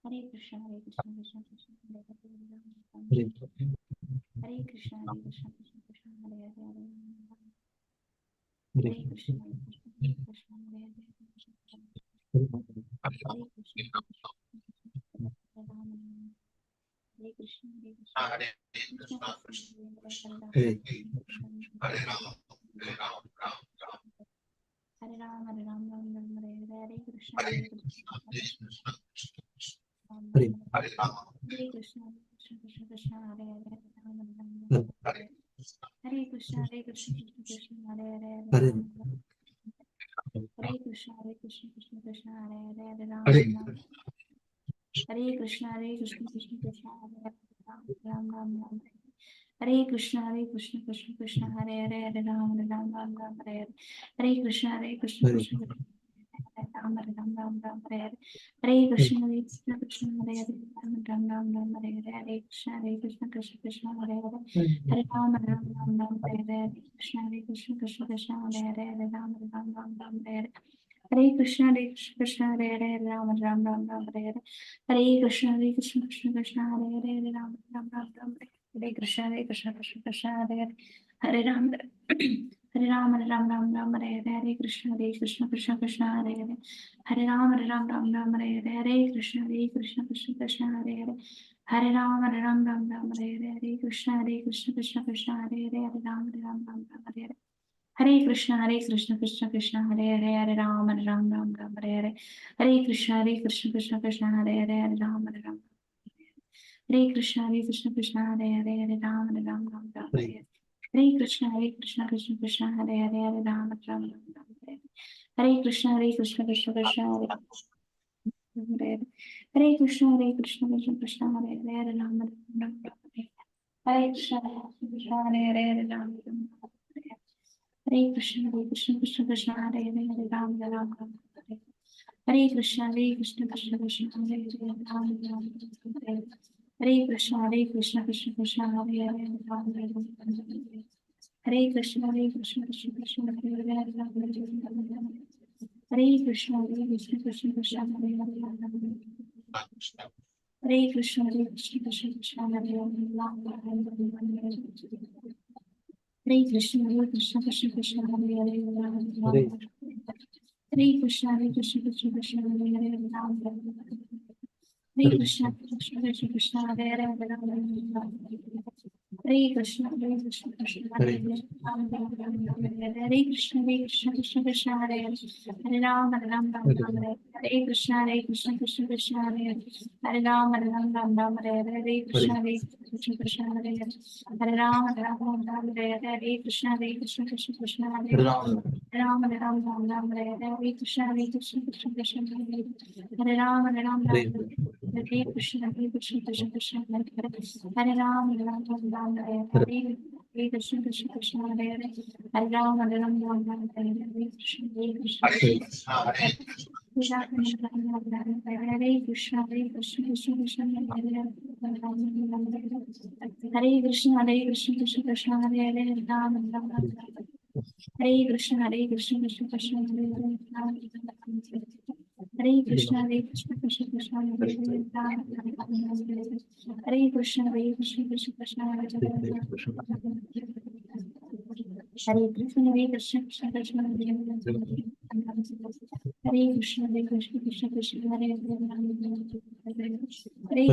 Hare Krishna, Hare Krishna, Krishna Krishna, Hare Hare, Hare Krishna, Hare Krishna, Krishna Krishna, Hare Hare, Hare Krishna, Hare Krishna, Krishna Hare Hare, Hare Krishna, Hare Krishna, Hare Ram, Hare Krishna, Hare Krishna, Krishna Krishna, Hare Hare, Hare Ram, Hare Ram, Ram Ram, Hare Hare, Hare Krishna, Hare Krishna, Krishna Hare Krishna, Krishna Krishna, Krishna Hare Hare, Hare Ram, Hare Ram, Hare Krishna, Hare Krishna, Krishna Krishna, Hare Hare, Hare Ram, Hare Krishna, Hare Krishna, Krishna Krishna, Hare Hare, Hare Ram, Hare Krishna, Hare Krishna, Krishna Krishna, Hare Hare, Ram Ram Ram, Hare Krishna, Hare Krishna, Krishna Krishna, Hare Hare, Hare Ram, Ram Ram, Hare Hare, Hare Krishna, Hare Krishna, Krishna Krishna, Ram Ram Ram Ram, Hare Hare, Hare Krishna, Hare Krishna, Krishna Hare Hare, Ram Ram Ram, Hare Hare, Hare Krishna, Hare Krishna, Krishna Krishna, Hare Hare, Hare Ram Ram Ram Ram, Hare Hare, Hare Krishna, Hare Krishna, Krishna Krishna, Hare Hare, Hare Ram Ram Ram Ram, Hare Hare, Hare Krishna, Hare Krishna, Krishna Hare Hare, Hare Ram Ram Ram Ram, Hare Hare, Hare Krishna, Hare Krishna, Krishna Krishna, Hare Hare, Hare Ram Ram Ram Ram, Hare Krishna, Hare Krishna, Krishna Krishna, Hare Hare, Hare Ram, Hare Ram, Hare Ram Ram Ram, Hare Hare, Hare Krishna, Hare Krishna, Krishna Krishna, Hare Hare, Hare Ram, Hare Ram Ram Ram, Hare Hare, Hare Krishna, Hare Krishna, Krishna Krishna, Hare Hare, Hare Ram, Hare Ram Ram Ram, Hare Hare, Hare Krishna, Hare Krishna, Krishna Krishna, Hare Hare, Hare Ram, Hare Ram Ram Ram, Hare Hare, Hare Krishna, Hare Krishna, Krishna Krishna, Hare Hare, Hare Ram, Hare Ram Ram Ram, Hare Hare, Hare Krishna, Hare Krishna, Krishna Krishna, Hare Hare, Hare Ram, Hare Ram, Hare Krishna, Hare Krishna, Krishna Hare Hare, Hare Ram, Hare Ram, Ram Ram, Hare Hare, Hare Krishna, Hare Krishna, Krishna Krishna, Hare Hare, Hare Ram, Hare Ram, Ram Ram, Hare Hare, Hare Krishna, Hare Krishna, Krishna Krishna, Hare Hare, Hare Krishna, Hare Krishna, Krishna Krishna, Hare Hare, Hare Ram, Hare Ram, Ram Ram, Hare Krishna, Hare Krishna, Hare Hare, Hare Ram, Hare Ram, Hare Krishna, Hare Krishna, Krishna Krishna, Hare Hare, Hare Ram, Hare Ram, Hare Krishna, Hare Krishna, Krishna Krishna, Hare Hare, Hare Ram, Hare Ram, Hare Krishna, Hare Krishna, Krishna Krishna, Hare Hare, Hare Ram, Hare Ram, Hare Krishna, Hare Krishna, Krishna Krishna, Hare Hare, Hare Ram, Hare Ram, Hare Krishna, Hare Krishna, Krishna Krishna, Hare Hare, Hare Krishna, Hare Krishna, Krishna Krishna, Hare Hare, Hare Krishna, Hare Krishna, Krishna Krishna, Hare Hare, Hare Krishna, Hare Krishna, Krishna Krishna, Hare Hare, Hare Krishna, Krishna Krishna, Krishna Hare Hare, Hare Krishna, Hare Krishna, Krishna Hare Hare, Hare Krishna, Hare Krishna, Krishna Krishna, Hare Hare, Hare Ram, Hare Ram, Ram Ram, Hare Hare Krishna, Krishna Krishna, Hare Ram, Ram, Hare Krishna, Krishna, Hare Ram, Ram, Hare Krishna, Krishna, Hare Ram, Ram, Hare Krishna, Krishna, Hare Ram, Hare Krishna, Krishna, Hare Ram, Hare Krishna, Krishna, Hare Ram, Hare Krishna, Hare Krishna, Krishna, Hare Krishna, Krishna, Hare Ram, Hare Krishna, Krishna, Hare Krishna, Krishna, Hare Ram, Hare Krishna, Krishna, Hare Krishna, Krishna, Krishna, Hare Krishna, Krishna, Hare Ram, Hare Krishna, Krishna, Hare Ram, Hare Krishna, Krishna, Hare Ram, Hare Krishna, Krishna, Hare Ram, Hare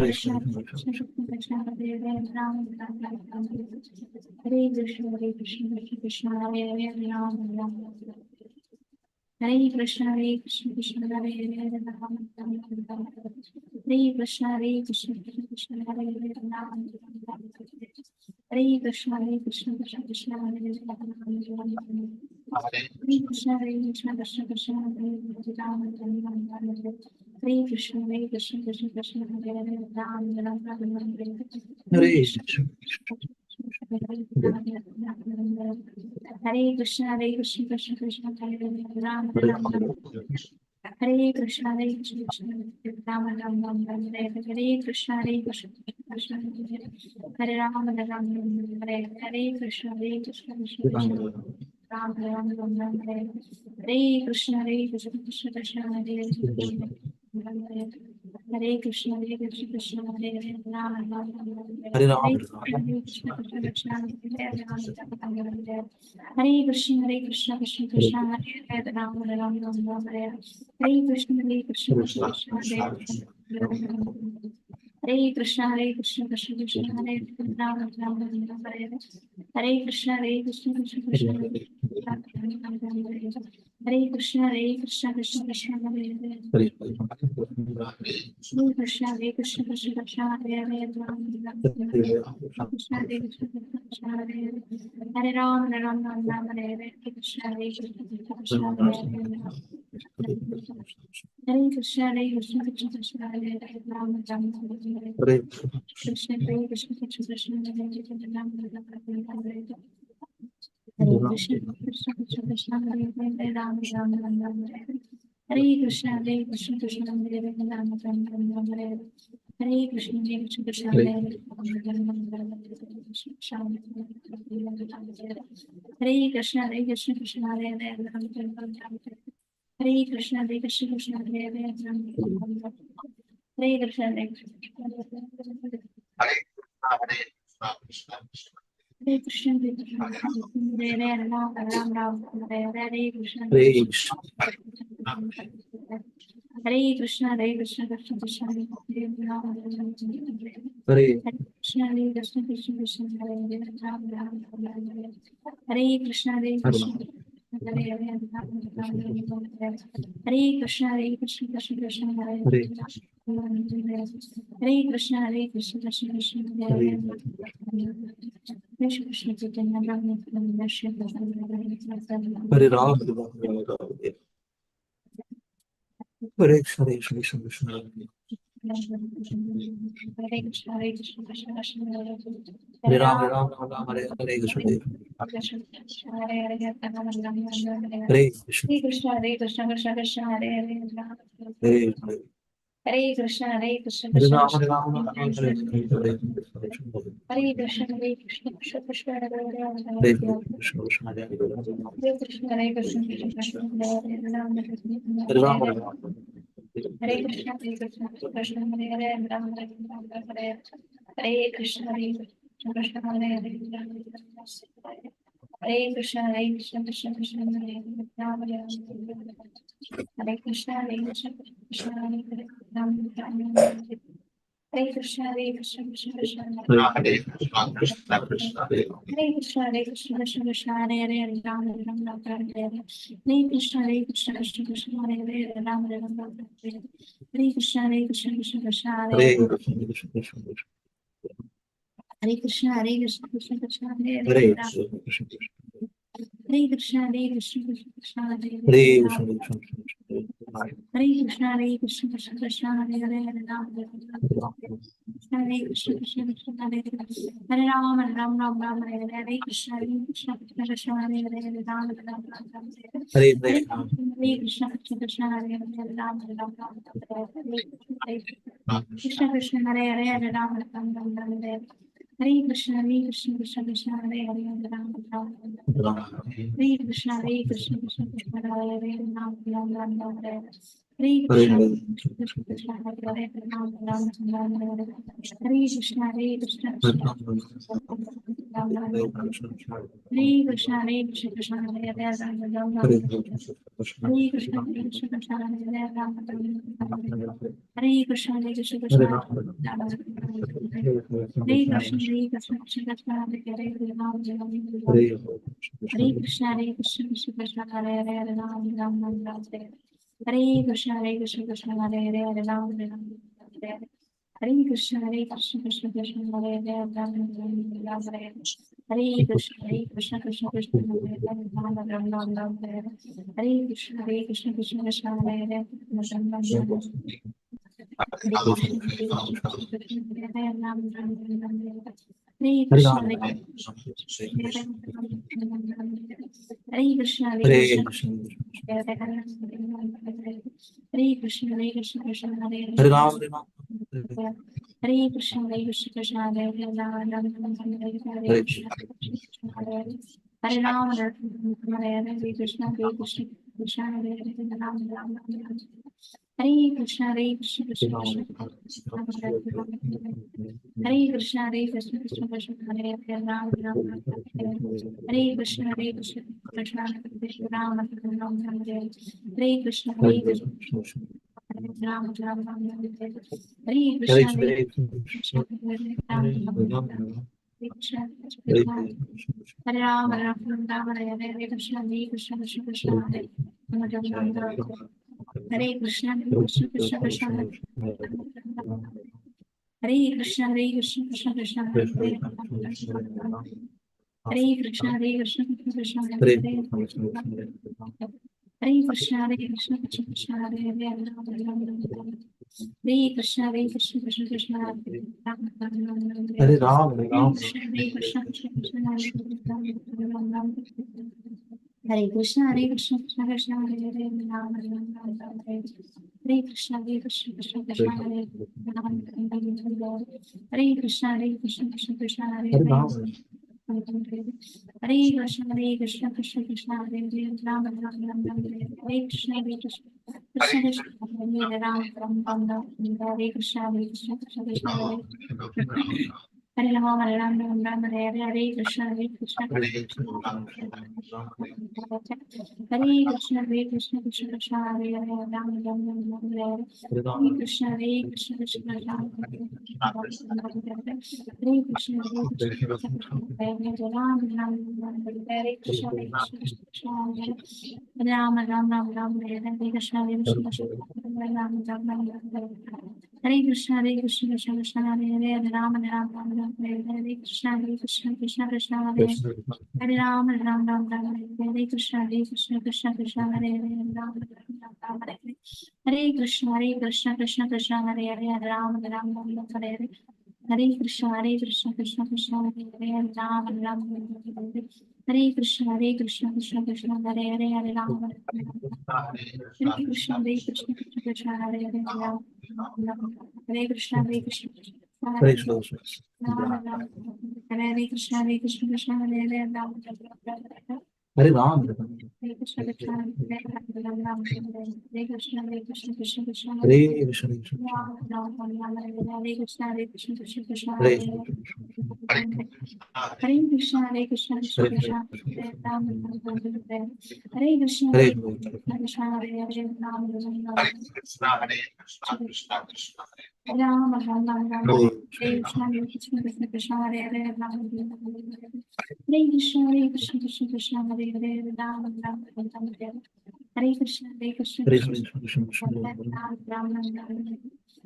Krishna, Krishna, Hare Ram, Hare Krishna, Krishna, Hare Ram, Hare Krishna, Krishna, Hare Ram, Hare Krishna, Krishna, Hare Ram, Hare Krishna, Krishna, Hare Ram, Hare Krishna, Ram, Hare Krishna, Krishna, Hare Ram, Hare Krishna, Krishna, Ram, Hare Krishna, Krishna, Hare Krishna, Krishna, Hare Ram, Hare Krishna, Krishna, Hare Krishna, Krishna, Hare Ram, Hare Krishna, Krishna, Hare Krishna, Krishna, Hare Ram, Hare Krishna, Krishna, Hare Krishna, Krishna, Hare Krishna, Krishna, Hare Ram, Krishna, Krishna, Hare Ram, Hare Krishna, Krishna, Hare Krishna, Krishna, Hare Ram, Krishna, Krishna, Hare Ram, Hare Krishna, Krishna, Hare Ram, Hare Krishna, Krishna, Hare Ram, Hare Krishna, Krishna, Hare Hare Krishna, Krishna, Hare Ram, Hare Krishna, Krishna, Hare Ram, Hare Krishna, Hare Krishna, Hare Ram, Hare Krishna, Hare Krishna, Krishna, Hare Ram, Hare Krishna, Krishna, Hare Ram, Hare Krishna, Hare Hare Krishna, Krishna, Hare Hare Krishna, Krishna, Hare Krishna Chaitanya Hare Ram, Hare Krishna, Krishna Krishna, Hare Krishna, Hare Ram, Hare Hare Krishna, Hare Krishna, Krishna, Krishna, Hare Hare Hare Krishna, Krishna, Hare Krishna, Ram, Krishna, Hare Hare Hare Krishna, Krishna, Krishna, Hare Hare Krishna, Hare Hare Krishna, Krishna, Krishna, Hare Ram, Hare Hare Krishna, Krishna, Krishna, Hare Hare Hare Krishna, Krishna, Hare Hare Hare Krishna, Krishna, Krishna, Hare Hare Krishna, Krishna, Krishna, Hare Hare Hare Krishna, Krishna Krishna, Hare Krishna, Krishna Krishna, Hare Rama. Hare Krishna, Krishna Krishna, Hare Hare, Hare Rama, Hare Rama, Hare Hare. Hare Krishna, Krishna Krishna, Hare Hare, Hare Rama, Hare Rama, Hare Hare. Hare Krishna, Krishna Krishna, Hare Hare Hare. Krishna, Krishna Krishna, Hare Krishna, Krishna Krishna, Hare Hare, Hare Hare Rama. Krishna, Krishna Krishna, Hare Krishna, Krishna Krishna, Hare Hare, Hare Hare Krishna, Rama. Krishna Krishna, Hare Krishna, Krishna Krishna, Hare Hare, Hare Rama, Hare Rama. Hare Krishna, Krishna Krishna, Hare Hare, Hare Rama, Hare Rama, Rama Rama, Hare Hare. Hare Krishna, Krishna Krishna, Hare Hare, Hare Rama, Hare Rama, Rama Rama, Hare Hare. Hare Hare Krishna, Krishna, Krishna, Hare Hare, Hare Rama, Hare Rama, Rama Rama, Hare Hare. Hare Krishna, Krishna, Krishna Hare Hare, Hare Rama, Hare Rama, Rama Rama, Hare Hare. Hare Krishna, Krishna Krishna, Hare Hare, Hare Rama, Hare Rama, Rama Rama, Hare Hare. Hare Krishna, Krishna Krishna, Hare Hare, Hare Rama, Hare Rama, Rama Rama, Hare Hare. Hare Hare Krishna, Krishna, Krishna Krishna, Hare Hare, Hare Rama, Hare Rama, Rama Rama, Hare Hare. Hare Krishna, Krishna Hare Krishna, Rama, Rama Rama, Hare Hare Hare. Krishna, Hare Krishna, Krishna Krishna, Hare Hare, Hare Rama, Rama Hare Rama, Hare Hare. Krishna, Hare Krishna, Krishna Krishna, Hare Hare, Rama Rama, Rama Rama. Hare Hare Krishna, Krishna Krishna, Hare Rama Rama, Rama, Rama Rama. Hare Krishna, Hare Krishna, Krishna Krishna, Hare Hare, Hare Rama, Rama Rama. Hare Hare Krishna, Krishna Krishna, Hare Hare, Hare Rama, Rama Rama, Hare Hare. Hare Krishna, Krishna Krishna, Hare Hare, Hare Rama, Rama Rama, Hare Hare. Hare Krishna, Krishna Krishna, Hare Hare, Hare Rama, Rama Rama, Hare Hare. Hare Krishna, Krishna Krishna, Hare Hare, Hare Rama, Rama Rama, Hare Hare. Hare Krishna, Krishna Krishna, Hare Hare, Hare Rama, Rama Rama, Hare Hare. Hare Krishna, Krishna Krishna, Hare Hare, Rama Rama, Hare Hare. Hare Krishna, Hare Krishna, Hare Krishna, Hare Hare, Hare Krishna, Krishna Krishna, Hare Hare, Hare Rama. Rama, Hare Krishna, Krishna Krishna, Hare Hare, Rama Rama, Hare Hare. Hare Hare Krishna, Krishna Krishna, Hare Hare, Hare Rama, Hare Hare. Hare Krishna, Krishna Krishna, Hare Hare, Rama Rama, Hare Hare. Hare Krishna, Krishna Krishna, Krishna Hare Hare. Hare Krishna, Krishna Krishna, Hare Hare, Rama Rama, Hare Hare. Hare Krishna, Krishna Krishna, Hare Rama, Rama Hare Hare. Hare Krishna, Krishna Rama Rama, Hare Hare. Hare Krishna, Krishna Hare Rama, Hare Krishna, Krishna Hare Rama, Rama Hare Hare. Hare Krishna, Krishna Krishna, Hare Rama, Hare Krishna, Krishna Krishna, Hare Hare Krishna, Krishna Krishna, Hare Hare. Hare Krishna, Krishna Krishna, Hare Hare. Hare Krishna, Krishna Krishna, Hare Hare, Hare Rama, Rama Rama. Hare Krishna, Krishna Krishna, Hare Rama, Rama Rama. Hare Rama, Hare Hare Rama, Krishna, Krishna Krishna, Hare Rama, Rama Rama. Hare Krishna, Krishna Krishna, Hare Hare, Hare Rama, Rama Rama. Hare Krishna, Krishna Krishna, Hare Rama, Rama Rama. Hare Krishna, Krishna Krishna, Hare Hare Hare. Rama, Hare Krishna, Krishna Krishna, Hare Hare, Rama Rama, Hare Hare Krishna, Krishna Krishna, Hare Rama, Rama Hare Krishna, Krishna Krishna, Hare Hare Rama, Rama Rama, Hare Hare Krishna, Krishna Hare Krishna, Krishna, Hare Krishna, Krishna Krishna, Hare Hare, Rama Rama, Hare Hare Hare Rama, Krishna, Krishna Krishna, Rama Rama, Hare Krishna, Krishna Krishna, Hare Rama Rama, Hare Krishna, Krishna Krishna, Rama Rama, Hare Krishna, Krishna Krishna, Rama Rama, Hare Krishna, Krishna Krishna, Hare Hare, Rama Rama, Hare Krishna, Krishna Krishna, Hare Hare Rama, Rama Rama, Hare Krishna, Krishna Krishna, Hare Hare, Rama Rama, Hare Krishna, Krishna Krishna, Hare Hare, Rama Rama, Hare Hare. Hare Krishna, Krishna Krishna, Hare Hare, Rama Rama, Hare Krishna, Krishna Krishna, Hare Hare, Rama Rama. Hare Krishna, Krishna Krishna, Hare Hare, Rama Rama. Hare Krishna, Krishna Krishna, Hare Hare Hare, Krishna, Rama Rama. Hare Krishna, Krishna Krishna, Hare Hare, Rama Rama. Hare Rama, Hare Krishna, Krishna Rama, Hare Krishna, Krishna Krishna, Hare Hare Krishna, Rama Rama, Hare Krishna, Krishna Krishna, Hare Hare Hare Krishna, Krishna Krishna, Hare Rama Rama, Hare Krishna, Hare Krishna Krishna, Hare Hare, Rama Rama. Ram Ram Ram Ram Hare Hare Krishna Hare Krishna Krishna Krishna Hare Hare Ram Ram Ram Hare Krishna Krishna Krishna Hare Hare Ram Ram Ram Hare Krishna Krishna Hare Krishna Krishna Krishna Krishna Hare Hare Hare Ram Ram Ram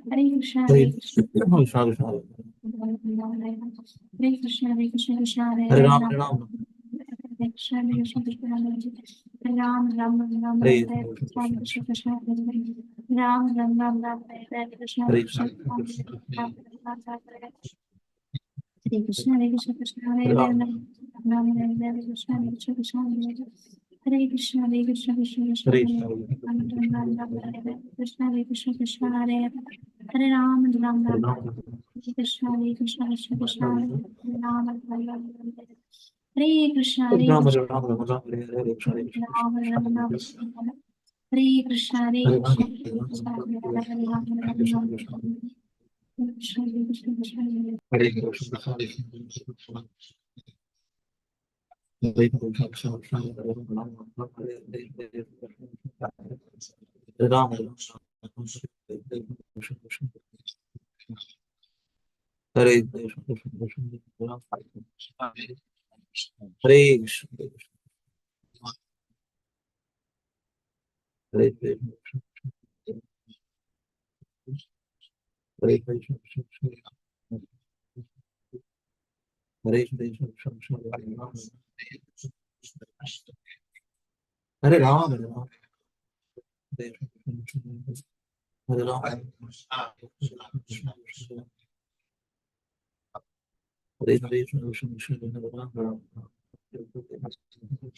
Hare Krishna Hare Krishna Krishna Krishna Hare Krishna Krishna Krishna Hare Hare Hare Ram Ram Hare Ram Hare Krishna Krishna Krishna Hare Ram Ram Ram Hare Hare Krishna Krishna Krishna Hare Ram Ram Ram Hare Krishna Hare Krishna Krishna Krishna Hare Hare Krishna Hare Krishna Krishna Hare Hare Hare Ram Ram Hare Krishna Krishna Krishna Hare Krishna Hare Krishna Krishna Krishna Hare Hare Krishna Ram Hare Krishna Hare Krishna Krishna Hare Hare Ram Hare Ram Ram Hare Krishna Hare Krishna Krishna Krishna Hare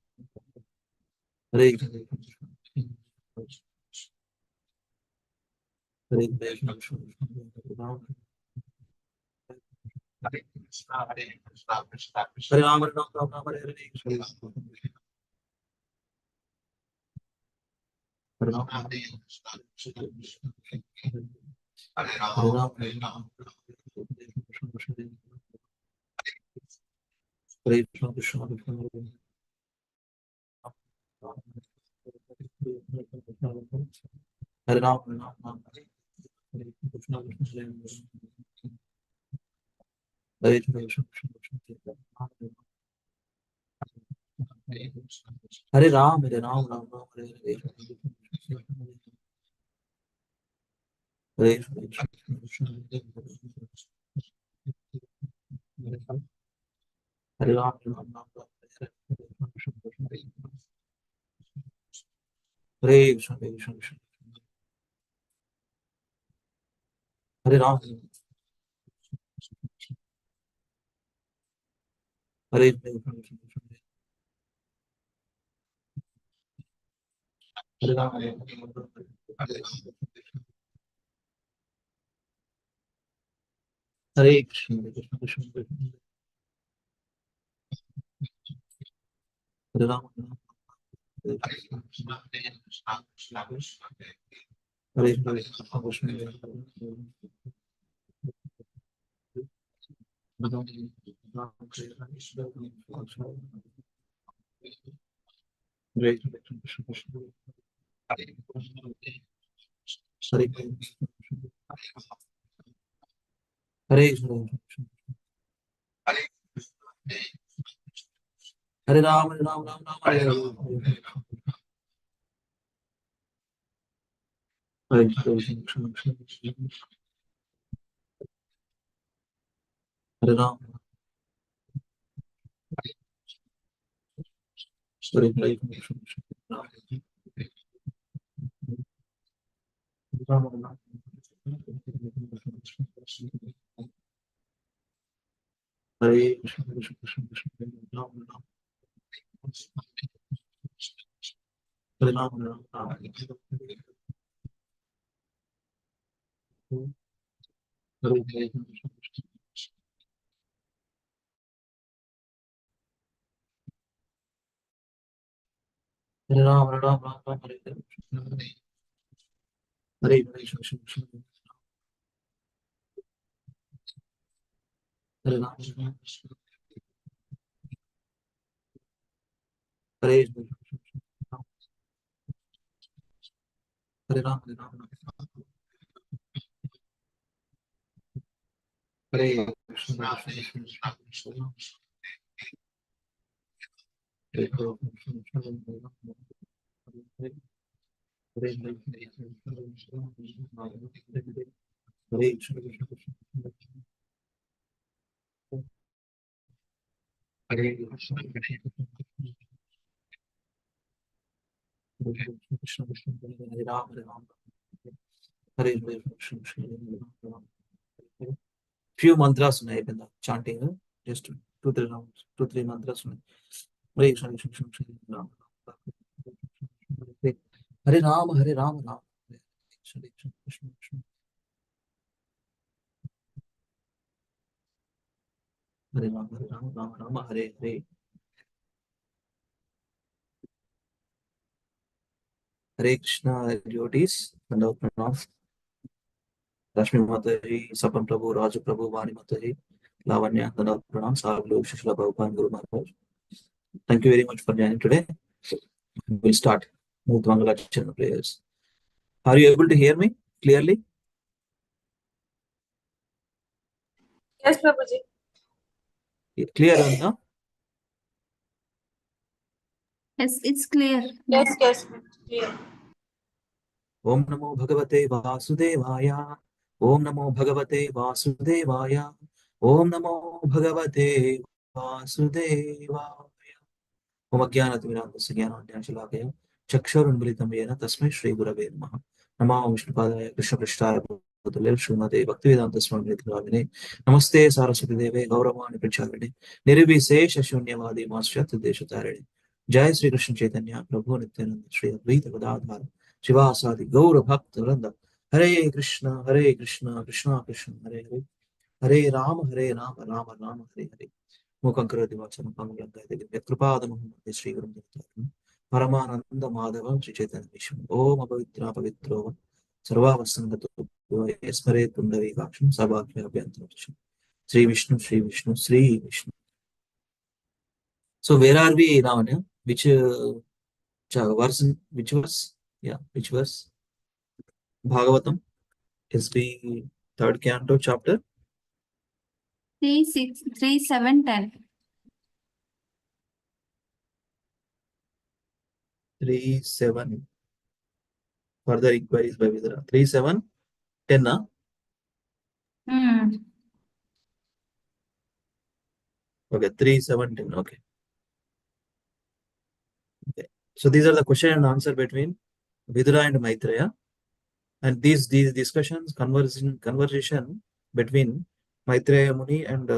Ram Hare Krishna Hare Hare Ram Krishna Hare Ram Hare Ram Hare Krishna Hare Krishna Ram Krishna Ram Krishna Hare Krishna Hare Hare Ram Krishna Hare Ram Krishna Hare Ram Krishna Krishna Krishna Krishna Krishna Hare Krishna Krishna Krishna Hare Krishna Krishna Krishna Hare Ram Hare Ram Krishna Krishna Hare Krishna Krishna Krishna Hare Krishna Hare Krishna Hare Krishna Hare Krishna Hare Ram Hare Ram Hare Ram Hare Krishna Hare Ram Hare Ram Hare Ram Hare Hare Krishna Hare Krishna Hare Krishna Hare Ram Hare Ram Hare Ram Hare Hare Krishna Hare Ram Hare Ram Hare Krishna Hare Ram Hare Krishna Hare Krishna Hare Ram Hare Ram Ram Ram Hare Hare Hare Krishna Hare Ram Hare Ram Ram Ram Hare Krishna Hare Ram Hare Hare Ram Hare Krishna Hare Ram Hare Hare Ram Hare Ram Ram Ram Hare Hare Hare Hare Ram Hare Hare Hare Ram, Hare Ram, Hare Krishna, Hare Krishna, Krishna Krishna, Hare Hare, Hare Hare, Hare Krishna, Krishna Krishna, Hare Krishna, Krishna Krishna, Hare Ram, Hare Ram, Hare Hare, Krishna Krishna, Hare Ram. Few mantras ఉన్నాయి in the chanting, just 2-3 rounds, 2-3 mantras ఉన్నాయి. Hare Krishna, Krishna Krishna, Hare Ram, Hare Ram, Hare Ram, Ram Hare Krishna, Krishna Krishna, Hare Ram, Hare Ram, Ram Ram, Hare Hare. Hare Krishna devotees, and pranam. Rashmi Mataji, Sapan Prabhu, Raju Prabhu, Vani Mataji, Lavanya, and pranam. Sadhu, Shishla Prabhupada, Guru Maharaj. Thank you very much for joining today. We'll start with Mangalacharna prayers. Are you able to hear me clearly? Yes, Prabhuji. Clear, Anna? Yes, it's clear. Yes, yes, clear. Om Namo Bhagavate Vasudevaya. Om Namo Bhagavate Vasudevaya. Om Namo Bhagavate Vasudevaya. Om Ajnanatimirampasya Jnananjanaşalakaya Chakshurunmilitam Yena Tasmai Shri Gurave Namaha. Namo Vishnupadaya Krishna Prishtaya Bhutale Srimate Bhaktivedanta Swami Nityanamine. Namaste Saraswati Deve Gauravani Pracharine Nirvishesha Shunyavadi Mashyat Deshatarine. Jai Sri Krishna Chaitanya Prabhu Nityananda Shri Advaita Gadadhara Shivasadi Gaura Bhakta Vrinda. Hare Krishna, Krishna Krishna, Hare Hare. Hare Rama, Rama Rama, Hare Hare. Mukankara Vachana Pamela Kripada Sri Guru Paramananda Madhava Sri Chaitanya Vishnu Om Apavitra Pavitro Sarvavasangato Esmare Pundavi Vaksham Sabhakya Abhyantaracham Sri Vishnu Sri Vishnu Sri Vishnu. So where are we now? Which verse? Which verse? Yeah, which verse? Bhagavatam SB 3rd Canto chapter 3, 6, 3, 7, 10. 3, 7. Further inquiries by Vidura. 3, 7, 10. Okay, 3, 7, 10. Okay. So these are the question and answer between Vidura and Maitreya. And these discussions, conversation between Maitreya Muni and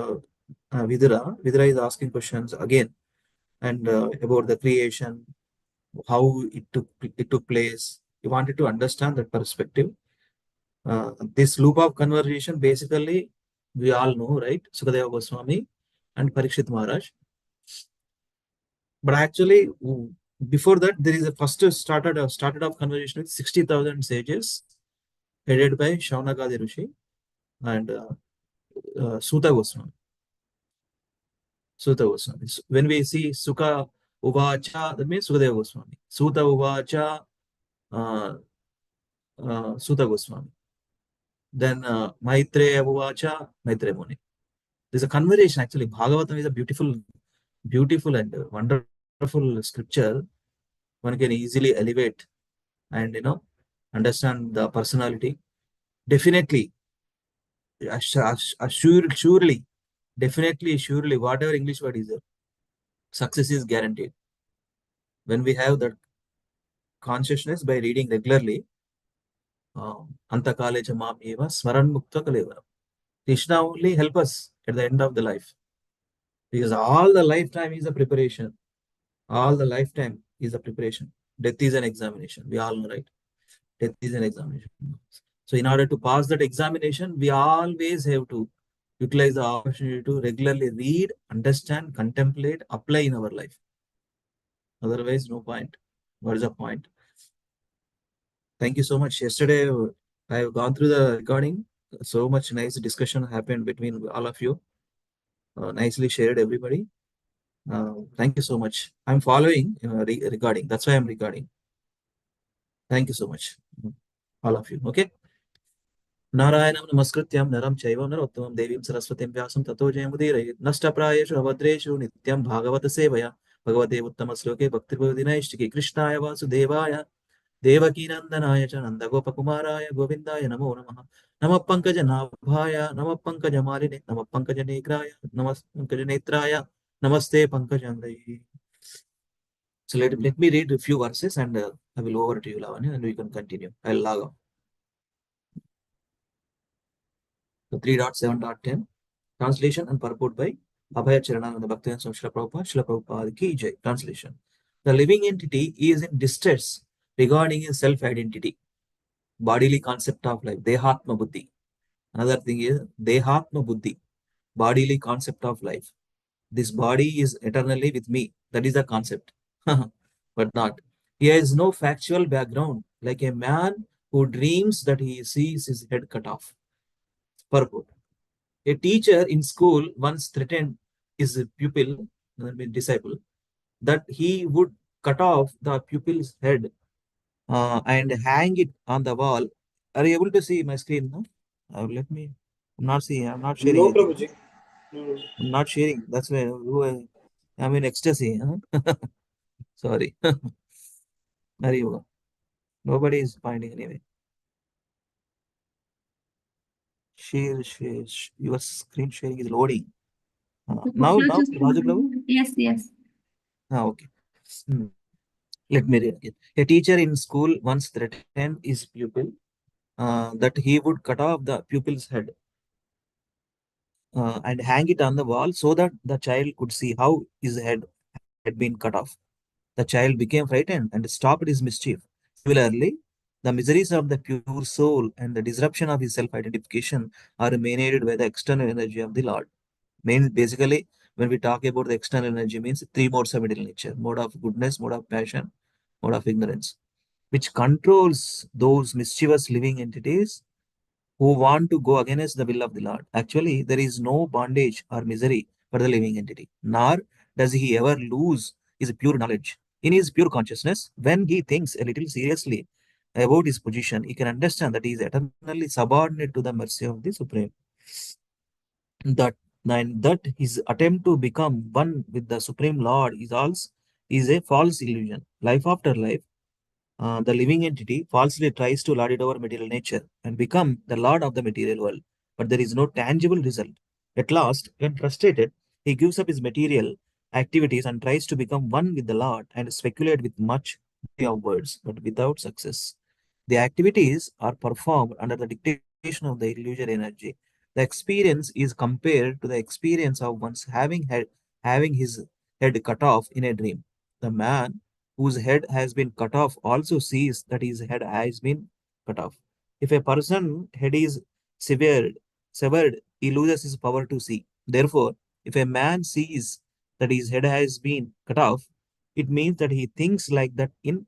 Vidura. Vidura is asking questions again and about the creation, how it took place. He wanted to understand that perspective. This loop of conversation, basically, we all know, right? Sukadeva Goswami and Parikshit Maharaj. But actually, before that, there is a first started off conversation with 60,000 sages, headed by Shaunakadi Rishi and Suta Goswami. When we see Sukha Uvacha, that means Sukadeva Goswami. Suta Uvacha, Suta Goswami. Then Maitreya Uvacha, Maitreya Muni. There's a conversation actually. Bhagavatam is a beautiful and wonderful scripture. One can easily elevate and understand the personality. Definitely, surely, whatever English word is there, success is guaranteed. When we have that consciousness by reading regularly, Antakale Chamam Eva Smaran Mukta Kaleva. Krishna only help us at the end of the life. Because all the lifetime is a preparation. All the lifetime is a preparation. Death is an examination. We all know, right? Death is an examination. So in order to pass that examination, we always have to utilize the opportunity to regularly read, understand, contemplate, apply in our life. Otherwise, no point. What is the point? Thank you so much. Yesterday, I have gone through the recording. So much nice discussion happened between all of you. Nicely shared, everybody. Thank you so much. I'm following recording. That's why I'm recording. Thank you so much. all of you. Okay. Narayanam namaskrityam naram chaivam narottamam devim saraswatim vyasam tato jayamudiraye nashtaprayeshu abhadreshu nityam bhagavata sevaya bhagavate uttama sloke bhaktirvadinaishtiki krishnaya vasudevaya devaki nandanaya cha nandagopakumaraya govindaya namo namaha namah pankajanaಭಾಯ namah pankajamaline namah pankajanegraya namah pankajanetraya namaste pankajandaye. So let me read a few verses and I will over to you, Lavanya, and we can continue. I'll log off. So 3.7.10 translation and purport by Abhaya Charananda Bhaktivedanta Swami Srila Prabhupada, Srila Prabhupada Ki Jai. Translation. The living entity is in distress regarding his self-identity, bodily concept of life, Dehatma Buddhi. Another thing is Dehatma Buddhi, bodily concept of life. This body is eternally with me. That is the concept. But not. He has no factual background, like a man who dreams that he sees his head cut off. Purport. A teacher in school once threatened his pupil, disciple, that he would cut off the pupil's head and hang it on the wall. Are you able to see my screen? No? Let me. I'm not seeing. I'm not sharing No, anything. Prabhuji. No. I'm not sharing. That's why I'm in ecstasy. Huh? Sorry. There you go. Nobody is finding anyway. Share. Your screen sharing is loading. Now, Raju Prabhu? Yes. Okay. Let me read again. A teacher in school once threatened his pupil that he would cut off the pupil's head and hang it on the wall so that the child could see how his head had been cut off. The child became frightened and stopped his mischief. Similarly, the miseries of the pure soul and the disruption of his self-identification are mediated by the external energy of the Lord. Basically, when we talk about the external energy, means three modes of material nature: mode of goodness, mode of passion, mode of ignorance, which controls those mischievous living entities who want to go against the will of the Lord. Actually, there is no bondage or misery for the living entity, nor does he ever lose his pure knowledge. In his pure consciousness, when he thinks a little seriously about his position, he can understand that he is eternally subordinate to the mercy of the Supreme. That his attempt to become one with the Supreme Lord is a false illusion. Life after life, the living entity falsely tries to lord it over material nature and become the lord of the material world, but there is no tangible result. At last, when frustrated, he gives up his material activities and tries to become one with the Lord and speculate with much of words, but without success. The activities are performed under the dictation of the illusory energy. The experience is compared to the experience of once having his head cut off in a dream. The man whose head has been cut off also sees that his head has been cut off. If a person's head is severed, he loses his power to see. Therefore, if a man sees that his head has been cut off, it means that he thinks like that in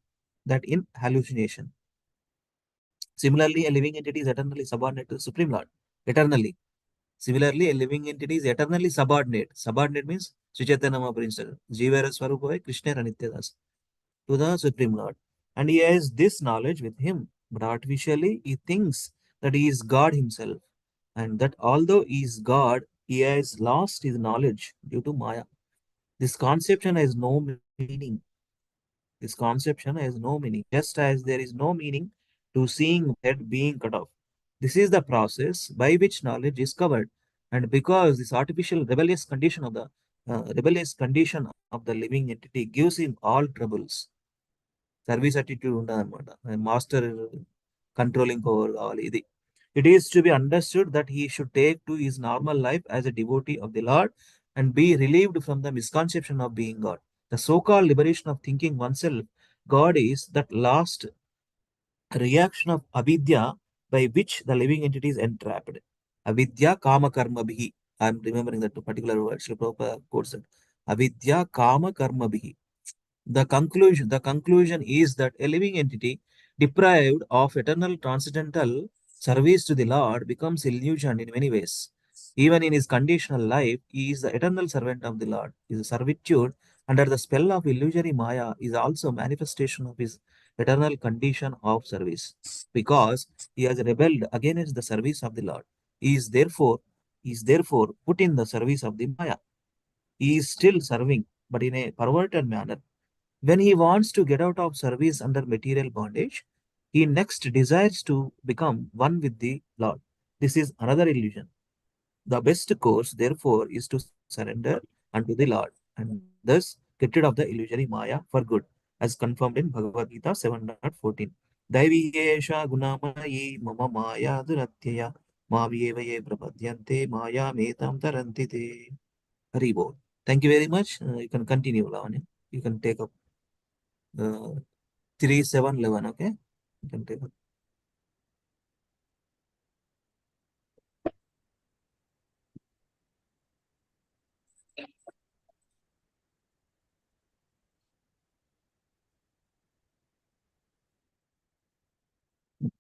hallucination. Similarly, a living entity is eternally subordinate to the Supreme Lord. Eternally. Similarly, a living entity is eternally subordinate. Subordinate means Srichaitanya for instance. Jivara Swarupa Krishna Anityadas to the Supreme Lord. And he has this knowledge with him. But artificially, he thinks that he is God himself. And that although he is God, he has lost his knowledge due to Maya. This conception has no meaning. This conception has no meaning, just as there is no meaning to seeing head being cut off. This is the process by which knowledge is covered. And because this artificial rebellious condition of the living entity gives him all troubles. Service attitude ఉండదన్నమాట master controlling power కావాలి ఇది. It is to be understood that he should take to his normal life as a devotee of the Lord and be relieved from the misconception of being God. The so-called liberation of thinking oneself God is that last reaction of avidya by which the living entity is entrapped. Avidya kama karma bihi. I'm remembering that particular word. Srila Prabhupada quotes it. Avidya kama karma bihi. The conclusion is that a living entity deprived of eternal transcendental service to the Lord becomes illusioned in many ways. Even in his conditional life, he is the eternal servant of the Lord. His servitude under the spell of illusory Maya is also manifestation of his eternal condition of service, because he has rebelled against the service of the Lord. He is therefore put in the service of the Maya. He is still serving, but in a perverted manner. When he wants to get out of service under material bondage, he next desires to become one with the Lord. This is another illusion. The best course, therefore, is to surrender unto the Lord and thus get rid of the illusory Maya for good, as confirmed in Bhagavad Gita 7.14. Daiviyesha gunamayi mama maya duratyaya mavyeva prapadyante maya metam tarantite. Hari Bol. Thank you very much. You can continue, Lavanya. You can take up 3.7.11, okay? You can take up.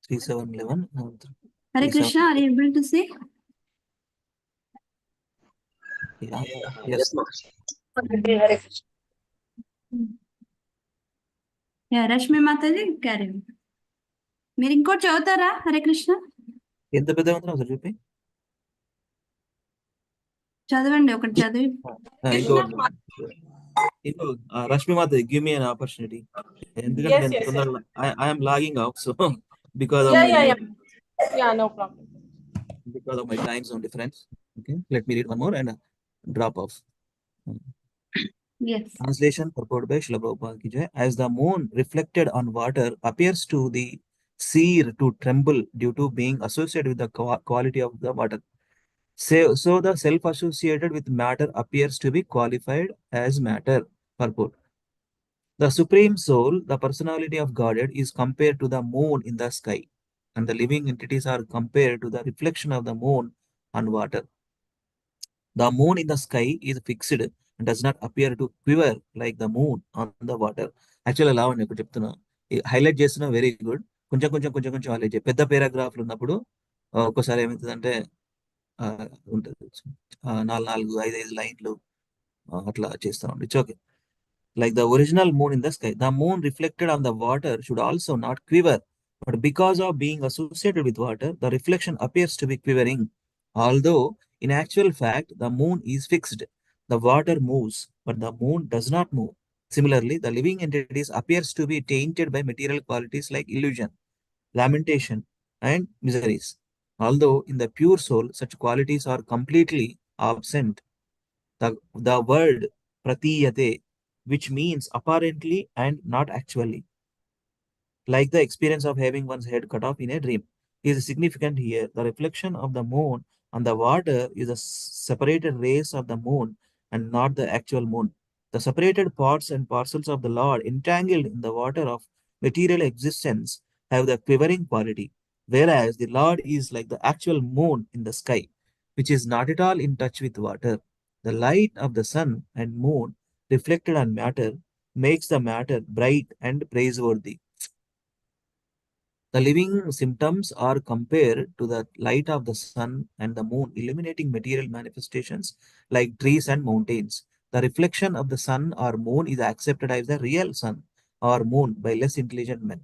Three seven 11. Hare Krishna, are you able to say? Yeah. Yes. Hare Krishna. Yeah, Rashmi Mataji, carry on. మీరు ఇంకోటి చదువుతారా హరే కృష్ణ? ఎంత పెద్దగా ఉందో ఒకసారి చూపి. చదవండి, ఒకటి చదివి. Rashmi Mataji, give me an opportunity. Yes. I am logging out, so because of Yeah, no problem. Because of my time zone difference. Okay, let me read one more and drop off. Yes. Translation purport by Srila Prabhupada ki jai. As the moon reflected on water appears to the seer to tremble due to being associated with the quality of the water, so the self-associated with matter appears to be qualified as matter. Purport. The Supreme Soul, the personality of Godhead, is compared to the moon in the sky, and the living entities are compared to the reflection of the moon on water. The moon in the sky is fixed and does not appear to quiver like the moon on the water. Actually, Lavanya ఒకటి చెప్తున్నా, highlight చేస్తున్నా, very good. కొంచెం కొంచెం కొంచెం కొంచెం highlight చేయి. పెద్ద పారాగ్రాఫ్లు ఉన్నప్పుడు ఒక్కోసారి ఏమవుతుందంటే ఉంటుంది, 4-5 లైన్లు అట్లా చేస్తా ఉండి. It's okay. Like the original moon in the sky, the moon reflected on the water should also not quiver, but because of being associated with water, the reflection appears to be quivering. Although, in actual fact, the moon is fixed. The water moves, but the moon does not move. Similarly, the living entities appears to be tainted by material qualities like illusion, lamentation, and miseries. Although in the pure soul, such qualities are completely absent. The word pratiyate, which means apparently and not actually, like the experience of having one's head cut off in a dream, is significant here. The reflection of the moon on the water is a separated rays of the moon and not the actual moon. The separated parts and parcels of the Lord entangled in the water of material existence have the quivering quality, whereas the Lord is like the actual moon in the sky, which is not at all in touch with water. The light of the sun and moon reflected on matter makes the matter bright and praiseworthy. The living symptoms are compared to the light of the sun and the moon, illuminating material manifestations like trees and mountains. The reflection of the sun or moon is accepted as the real sun or moon by less intelligent men,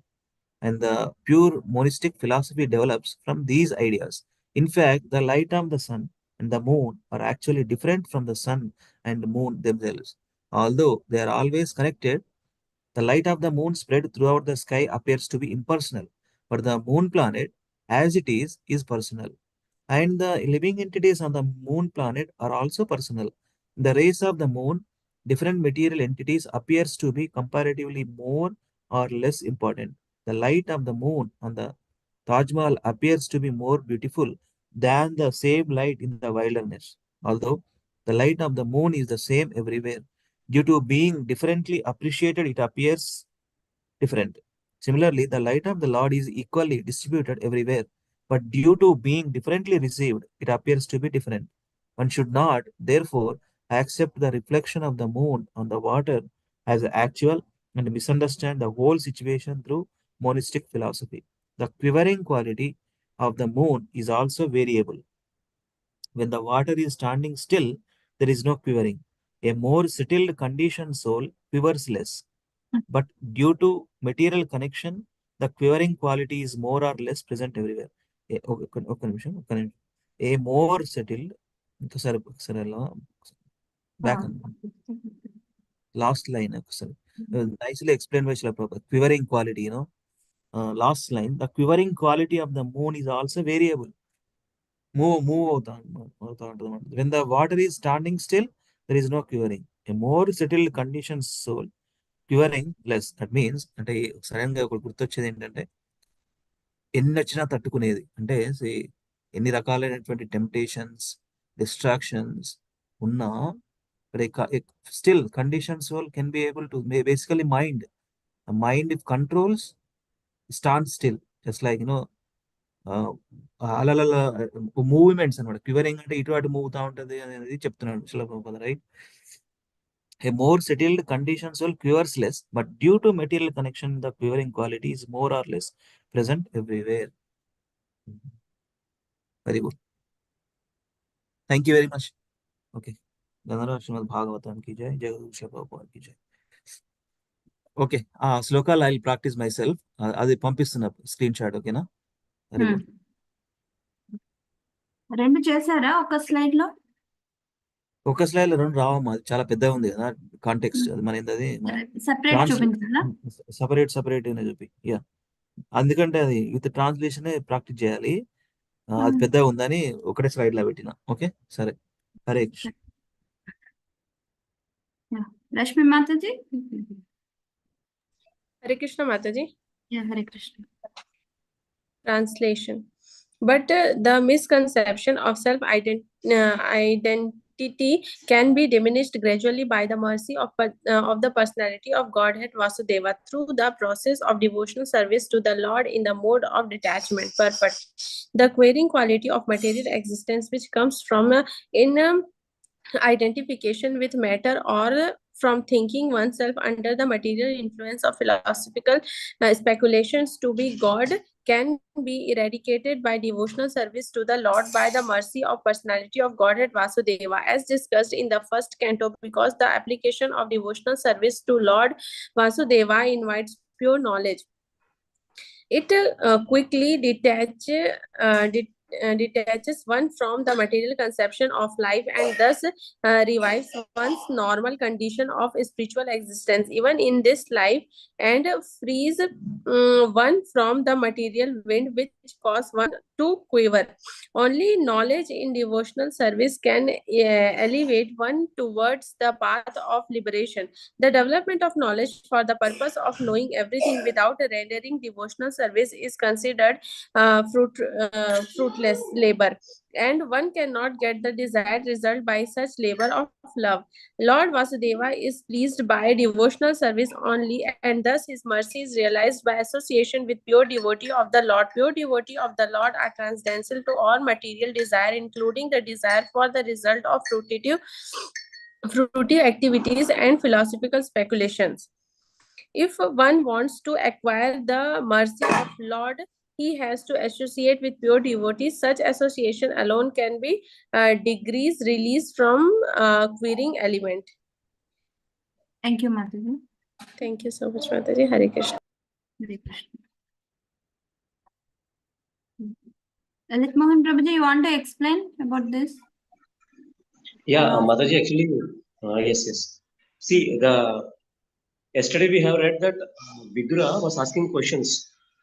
and the pure monistic philosophy develops from these ideas. In fact, the light of the sun and the moon are actually different from the sun and moon themselves. Although they are always connected, the light of the moon spread throughout the sky appears to be impersonal, but the moon planet, as it is personal. And the living entities on the moon planet are also personal. The rays of the moon, different material entities appears to be comparatively more or less important. The light of the moon on the Taj Mahal appears to be more beautiful than the same light in the wilderness. Although the light of the moon is the same everywhere, due to being differently appreciated, it appears different. Similarly, the light of the Lord is equally distributed everywhere, but due to being differently received, it appears to be different. One should not, therefore, accept the reflection of the moon on the water as actual and misunderstand the whole situation through monistic philosophy. The quivering quality of the moon is also variable. When the water is standing still, there is no quivering. A more settled conditioned soul quivers less. but due to material connection, the quivering quality is more or less present everywhere. ఒక నిమిషం. A more settled, ఒకసారి back last line ఒకసారి. Nicely explained by Srila Prabhupada. Quivering quality, last line, the quivering quality of the moon is also variable. Move అవుతా ఉంటుంది. When the water is standing still, there is no quivering. A more settled condition soul, quivering less. That means అంటే sudden గా ఒకటి గుర్తొచ్చేది ఏంటంటే ఎన్ని వచ్చినా తట్టుకునేది. అంటే ఎన్ని రకాలైనటువంటి టెంప్టేషన్స్, డిస్ట్రాక్షన్స్ ఉన్నా still condition soul can be able to basically mind if controls stand still just like అలా మూవ్మెంట్స్ అనమాట. క్యూరింగ్ అంటే ఇటు అటు మూవ్తా ఉంటది అనేది చెప్తున్నాడు శిలప్రభుపాద, right? A more settled condition soul quivers less, but due to material connection, the quivering quality is more or less present everywhere. Very good. Thank you very much. Okay. Gandhara Srimad Bhagavatam ki jai, Jagadu Prabhupada ki jai. Okay. Sloka I'll practice myself. అది పంపిస్తున్నా screen shot, ఓకేనా? Very good. రెండు చేశారా ఒక slide లో? ఒక slide లో రెండు రావమ్మా, అది చాలా పెద్దగా ఉంది కదా కాంటెక్స్ట్. అది మన ఏంటది సెపరేట్ చూపించాలా? సపరేట్ చూపి. యా, అందుకంటే అది విత్ ట్రాన్స్లేషన్ ప్రాక్టీస్ చేయాలి. అది పెద్దగా ఉందని ఒకటే స్లైడ్ లో పెట్టిన. ఓకే, సరే. Hare Krishna. Rashmi Mataji. Hare Krishna Mataji. Hare Krishna. Translation. But the misconception of self-identity can be diminished gradually by the mercy of the personality of Godhead Vasudeva through the process of devotional service to the Lord in the mode of detachment. Purport. The querying quality of material existence which comes from identification with matter or from thinking oneself under the material influence of philosophical speculations to be God can be eradicated by devotional service to the Lord by the mercy of personality of Godhead Vasudeva, as discussed in the first canto, because the application of devotional service to Lord Vasudeva invites pure knowledge. It quickly detaches one from the material conception of life and thus revives one's normal condition of spiritual existence even in this life, and frees one from the material wind which cause one to quiver. Only knowledge in devotional service can elevate one towards the path of liberation. The development of knowledge for the purpose of knowing everything without rendering devotional service is considered fruitless labor, and one cannot get the desired result by such labor of love. Lord Vasudeva is pleased by devotional service only, and thus his mercy is realized by association with pure devotee of the Lord. Pure devotee of the Lord are transcendental to all material desire, including the desire for the result of fruitive activities and philosophical speculations. If one wants to acquire the mercy of Lord, he has to associate with pure devotees. Such association alone can be degrees release from querying element. Thank you, Mataji. Thank you so much, Mataji. Hare Krishna. Hare Krishna. Lalit Mohan Prabhuji, you want to explain about this? Yeah, Mataji, actually, yes. See, yesterday we have read that Vigra was asking questions,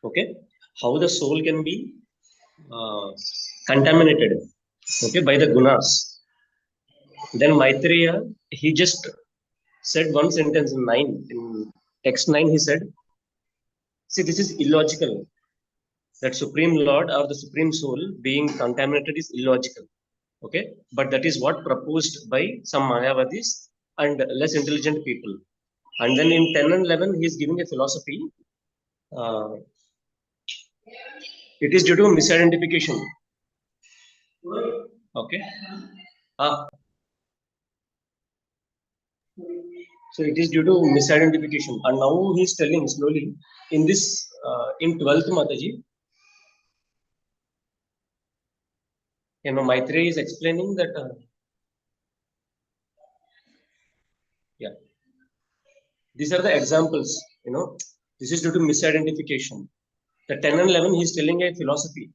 okay, how the soul can be contaminated, okay, by the gunas. Then Maitreya, he just said one sentence in text 9, he said, see, this is illogical. That Supreme Lord or the Supreme Soul being contaminated is illogical, okay, but that is what proposed by some Mayavadis and less intelligent people. And then in 10 and 11, he is giving a philosophy. It is due to misidentification. Okay. So it is due to misidentification. And now he is telling slowly in this, in 12th Mataji, Maitreya is explaining that, yeah. These are the examples, this is due to misidentification. The 10 and 11, he is telling a philosophy.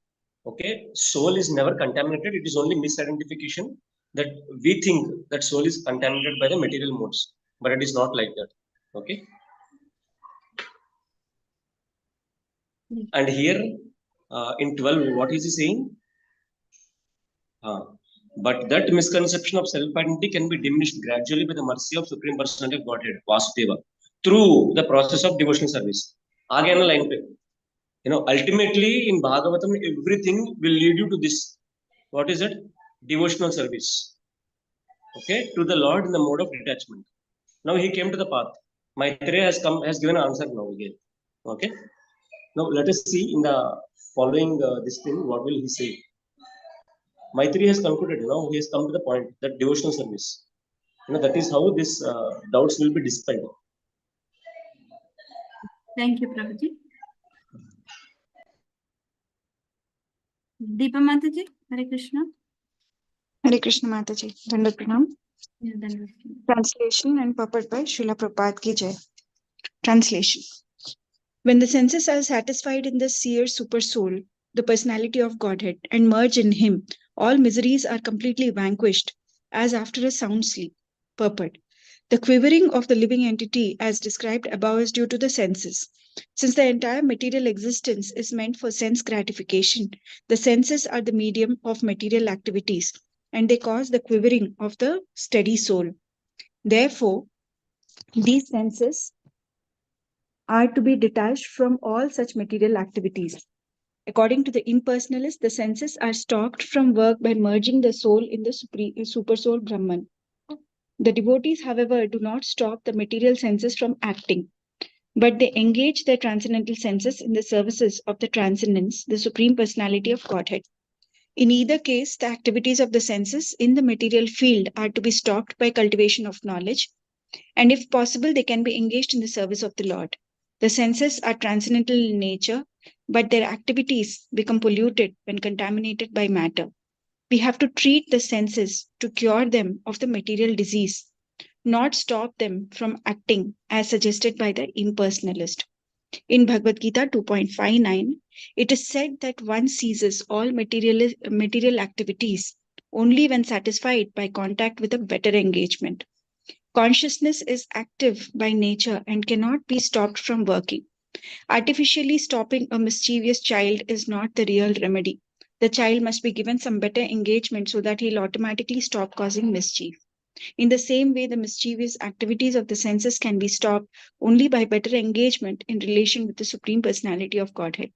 Okay, soul is never contaminated. It is only misidentification that we think that soul is contaminated by the material modes, but it is not like that. Okay. And here in 12, what is he saying? But that misconception of self-identity can be diminished gradually by the mercy of Supreme Personality of Godhead, Vasudeva, through the process of devotional service. Again, line pe. Ultimately in Bhagavatam, everything will lead you to this. What is it? Devotional service. Okay, to the Lord in the mode of detachment. Now he came to the path. Maitreya has given an answer now again. Okay. Now let us see in the following this thing, what will he say? Maitreya has concluded, he has come to the point that devotional service, that is how this doubts will be dispelled. Thank you, Prabhuji. Deepa Mataji, Hare Krishna. Hare Krishna Mataji. Dandavat Pranam. Yeah, Dandavat. Translation and purport by Srila Prabhupada Ki Jai. Translation. When the senses are satisfied in the seer super soul, the personality of Godhead, and merge in him, all miseries are completely vanquished, as after a sound sleep. Purport. The quivering of the living entity as described above is due to the senses. Since the entire material existence is meant for sense gratification, the senses are the medium of material activities, and they cause the quivering of the steady soul. Therefore, these senses are to be detached from all such material activities. According to the impersonalists, the senses are stopped from work by merging the soul in the super soul Brahman. The devotees, however, do not stop the material senses from acting, but they engage their transcendental senses in the services of the transcendence, the Supreme Personality of Godhead. In either case, the activities of the senses in the material field are to be stopped by cultivation of knowledge, and if possible, they can be engaged in the service of the Lord. The senses are transcendental in nature, but their activities become polluted when contaminated by matter. We have to treat the senses to cure them of the material disease, not stop them from acting as suggested by the impersonalist. In Bhagavad Gita 2.59, it is said that one ceases all material activities only when satisfied by contact with a better engagement. Consciousness is active by nature and cannot be stopped from working. Artificially stopping a mischievous child is not the real remedy. The child must be given some better engagement so that he'll automatically stop causing mischief. In the same way, the mischievous activities of the senses can be stopped only by better engagement in relation with the Supreme Personality of Godhead.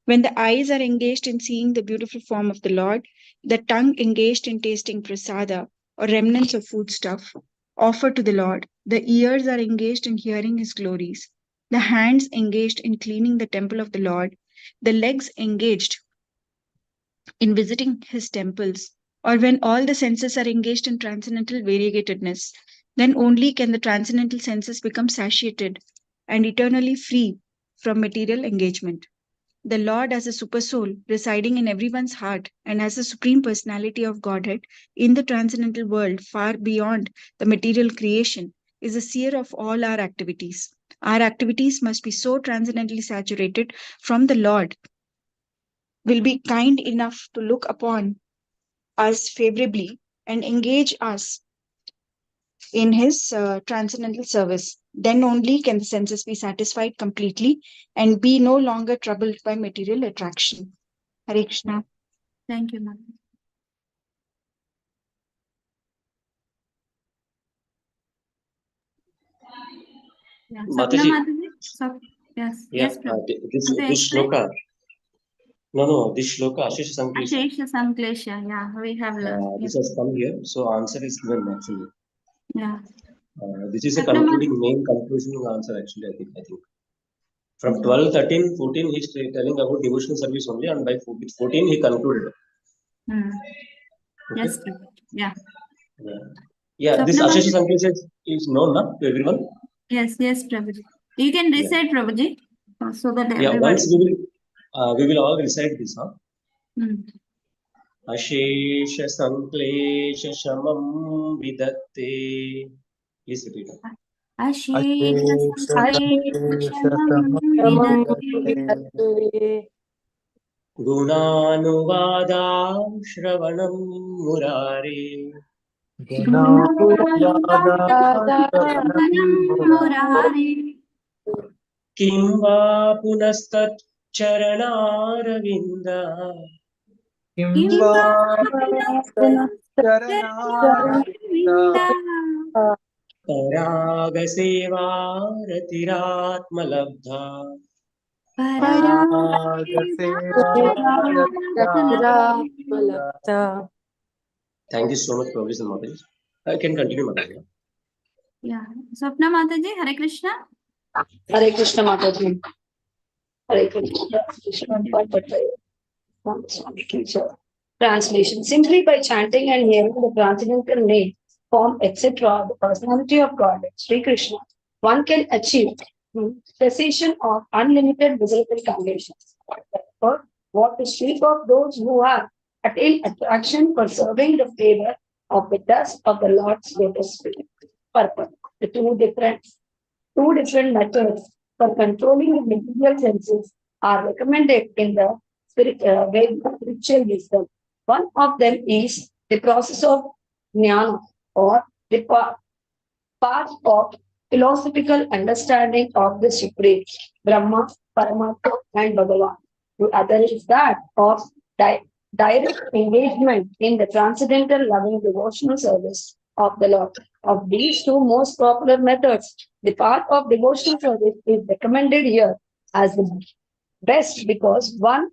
When the eyes are engaged in seeing the beautiful form of the Lord, the tongue engaged in tasting prasada or remnants of foodstuff offered to the Lord, the ears are engaged in hearing his glories, the hands engaged in cleaning the temple of the Lord, the legs engaged in visiting his temples, or when all the senses are engaged in transcendental variegatedness, then only can the transcendental senses become satiated and eternally free from material engagement. The Lord as a supersoul residing in everyone's heart and as the Supreme Personality of Godhead in the transcendental world far beyond the material creation is the seer of all our activities. Our activities must be so transcendently saturated from the Lord will be kind enough to look upon us favorably and engage us in his transcendental service. Then only can the senses be satisfied completely and be no longer troubled by material attraction. Hare Krishna. Thank you, Mata. Yeah, Sapna Mataji. Mataji. Yes, Yeah, yes, Prabhu. this shloka. No, this shloka, Ashish Sanklesha. Ashesha Sanklesha. Yeah, we have learned. This has come here, so answer is given actually. Yeah. This is a Sapna main conclusion answer actually, I think. From 12, 13, 14, he's telling about devotional service only, and by 14, he concluded. Okay. Yes, Okay. yeah. Yeah, this Ashish Sanklesha is known now to everyone. Yes, Prabhuji. You can recite, Prabhuji, so that everybody. Once we will all recite this, huh? Ashesha Sanklesha Shamam Vidatte. Please repeat. अशेषसङ्केशमं विदधे गुणानुवादां श्रवणं मुरारे गुणानुवादश्रवणं मुरारे किं वा पुनस्तच्चरणारविन्द किं वा पुनश्चरणारविन्द परागसेवारतिरात्मलब्धा परागसेवारतिरात्मलब्धा. Thank you so much, Professor Mataji. I can continue, Mataji. Yeah. Swapna Mataji, Hare Krishna. Hare Krishna Mataji. Hare Krishna. Translation. Simply by chanting and hearing the transcendental name, form, etc., the personality of God, Sri Krishna, one can achieve cessation of unlimited visible conditions. Therefore, what to speak of those who have attained attraction for serving the favor of the dust of the Lord's lotus feet. Purpose. The two different methods for controlling the material senses are recommended in the spiritual wisdom. One of them is the process of jnana, or the path of philosophical understanding of the Supreme, Brahma, Paramatma, and Bhagavan. The other is that of direct engagement in the transcendental loving devotional service of the Lord. Of these two most popular methods, the path of devotional service is recommended here as the best because one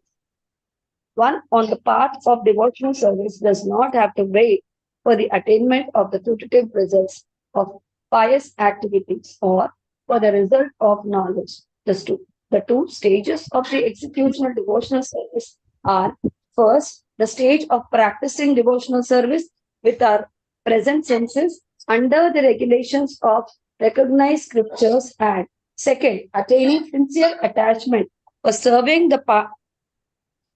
on the path of devotional service does not have to wait for the attainment of the putative results of pious activities or for the result of knowledge. The two stages of the execution of devotional service are first, the stage of practicing devotional service with our present senses under the regulations of recognized scriptures, and second, attaining sincere attachment for serving the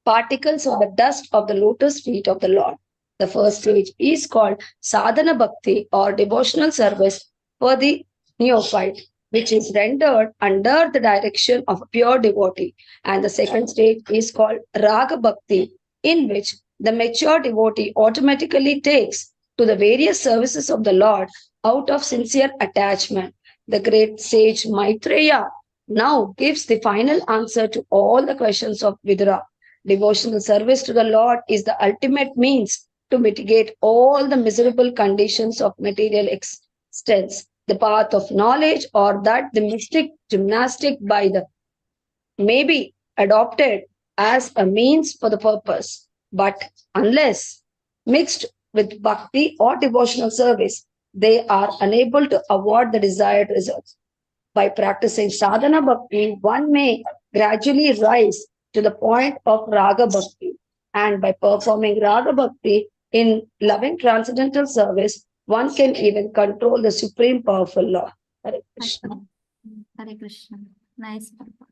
particles of the dust of the lotus feet of the Lord. The first stage is called sadhana bhakti or devotional service for the neophyte, which is rendered under the direction of a pure devotee. And the second stage is called raga bhakti, in which the mature devotee automatically takes to the various services of the Lord out of sincere attachment. The great sage Maitreya now gives the final answer to all the questions of Vidura. Devotional service to the Lord is the ultimate means to mitigate all the miserable conditions of material existence. The path of knowledge, or that the mystic gymnastic by the may be adopted as a means for the purpose, but unless mixed with bhakti or devotional service, they are unable to award the desired results. By practicing sadhana bhakti, one may gradually rise to the point of raga bhakti, and by performing raga bhakti in loving transcendental service, one can even control the supreme powerful Lord. Hare Krishna. Hare Krishna. Nice purport.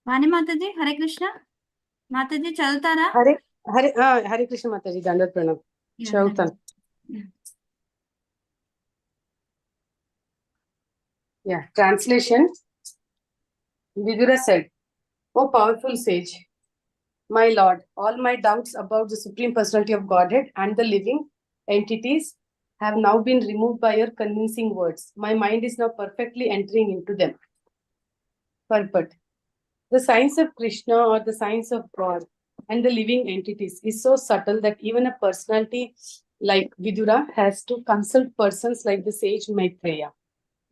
Vani Mataji, Hare Krishna. Mataji, chaltara? Hare Krishna Mataji, Dandat Pranam. Chautan. Yeah, translation. Vidura said, "O powerful sage, my lord, all my doubts about the Supreme Personality of Godhead and the living entities have now been removed by your convincing words. My mind is now perfectly entering into them." Purport. The science of Krishna, or the science of God and the living entities, is so subtle that even a personality like Vidura has to consult persons like the sage Maitreya.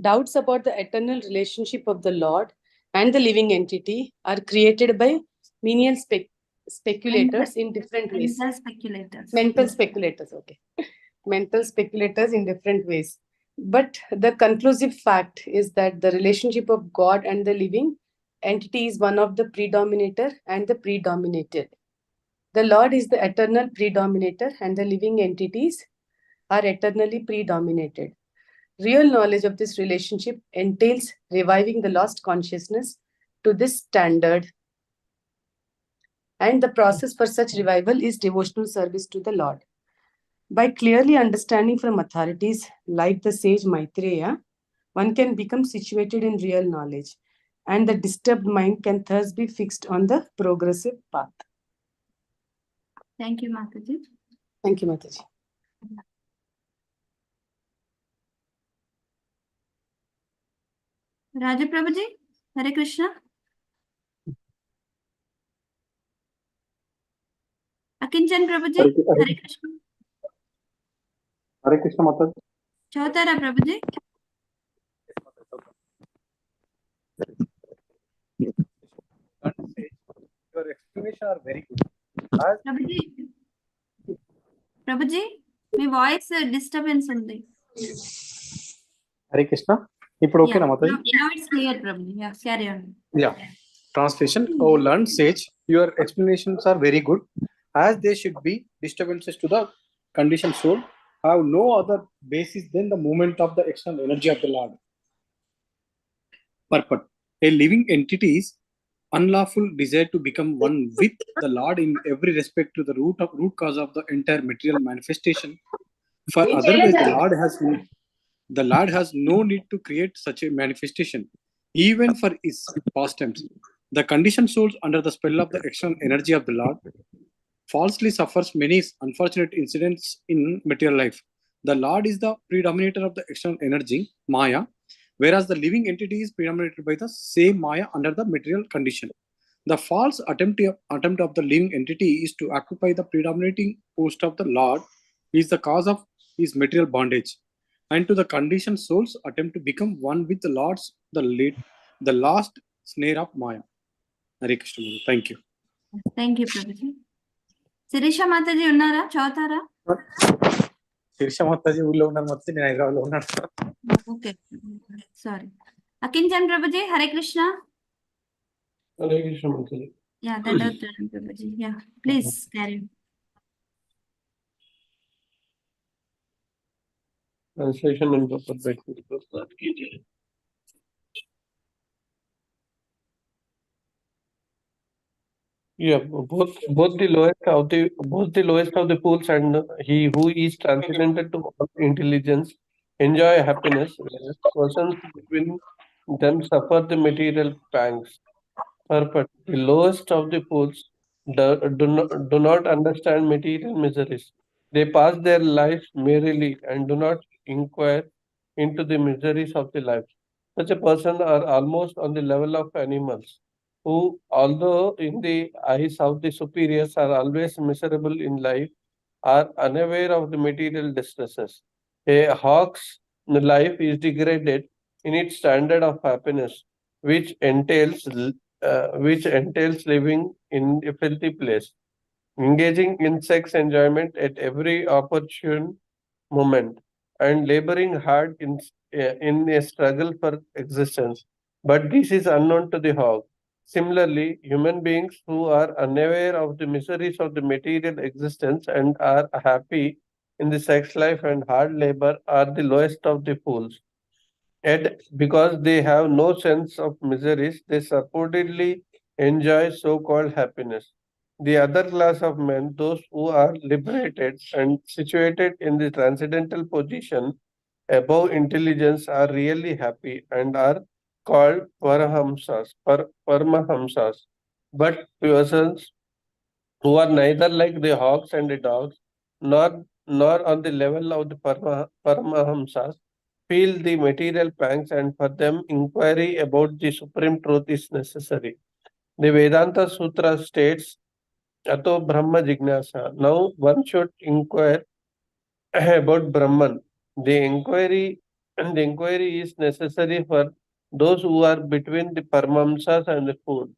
Doubts about the eternal relationship of the Lord and the living entity are created by menial speculators in different ways. Mental speculators. Mental speculators, okay. Mental speculators in different ways. But the conclusive fact is that the relationship of God and the living entity is one of the predominator and the predominated. The Lord is the eternal predominator and the living entities are eternally predominated. Real knowledge of this relationship entails reviving the lost consciousness to this standard and the process for such revival is devotional service to the Lord. By clearly understanding from authorities like the sage Maitreya, one can become situated in real knowledge, and the disturbed mind can thus be fixed on the progressive path. Thank you, Mataji. Thank you, Mataji. Raja Prabhuji, Hare Krishna. Akinchan Prabhuji, Hare Krishna. Hare Krishna Mataji. Chautara Prabhuji. Your explanation are very good. Prabhuji, me voice disturbance ఉంది. Hare Krishna. ఇప్పుడు ఓకేనా Mataji? Now it's clear, Prabhuji. Yeah, carry on. Yeah. Translation. Oh, learned sage, your explanations are very good, as they should be disturbances to the conditioned soul, have no other basis than the movement of the external energy of the Lord. Purport. A living entity's unlawful desire to become one with the Lord in every respect to the root cause of the entire material manifestation. For otherwise, the Lord has no need to create such a manifestation, even for his pastimes. The conditioned souls under the spell of the external energy of the Lord falsely suffers many unfortunate incidents in material life. The Lord is the predominator of the external energy, Maya, whereas the living entity is predominated by the same Maya under the material condition. The false attempt of the living entity is to occupy the predominating post of the Lord is the cause of his material bondage, and to the conditioned souls attempt to become one with the Lord's the last snare of Maya. Hare Krishna. Thank you. Thank you, Prabhuji. Sirisha Mataji ఉన్నారా? చదువుతారా? Sirisha Mataji ఊళ్ళో ఉన్నారు Mataji, నేను హైదరాబాద్ లో ఉన్నాను. Okay, sorry. Akinchan Prabhuji, Hare Krishna. Hare Krishna Mataji. Yeah, that was Prabhuji. Yeah, please carry on. Translation and purport by Shri Prabhupada ki jai. Yeah, both the lowest of the fools and he who is transcendental to all intelligence enjoy happiness, whereas persons between them suffer the material pangs. Purport. The lowest of the fools do not understand material miseries. They pass their lives merrily and do not inquire into the miseries of the life. Such a person are almost on the level of animals, who, although in the eyes of the superiors are always miserable in life, are unaware of the material distresses. A hawk's life is degraded in its standard of happiness, which entails living in a filthy place, engaging in sex enjoyment at every opportune moment, and laboring hard in a struggle for existence. But this is unknown to the hog. Similarly, human beings who are unaware of the miseries of the material existence and are happy in the sex life and hard labor are the lowest of the fools. Yet, because they have no sense of miseries, they supposedly enjoy so-called happiness. The other class of men, those who are liberated and situated in the transcendental position above intelligence, are really happy and are called Paramahamsas. But persons who are neither like the hawks and the dogs, nor on the level of the Paramahamsas, feel the material pangs, and for them inquiry about the supreme truth is necessary. The Vedanta Sutra states, Ato Brahma Jignasa. Now one should inquire about Brahman. The inquiry is necessary for those who are between the Paramahamsas and the fools,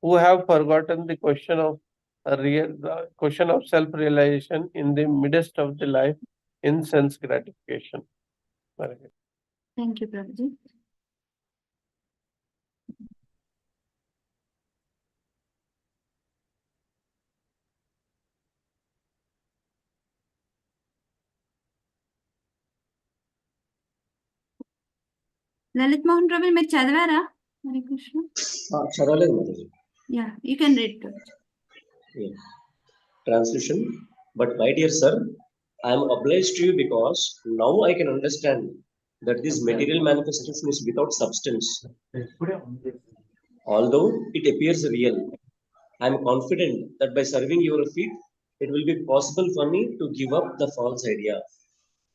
who have forgotten the question of self-realization in the midst of the life in sense gratification. Thank you, Prabhuji. Lalit Mohan Prabhu, మీరు చదివారా? Hare Krishna. చదవలేదు Mataji. Yeah, you can read to it. Yeah. Translation. But my dear sir, I am obliged to you because now I can understand that this material manifestation is without substance. Although it appears real, I am confident that by serving your feet, it will be possible for me to give up the false idea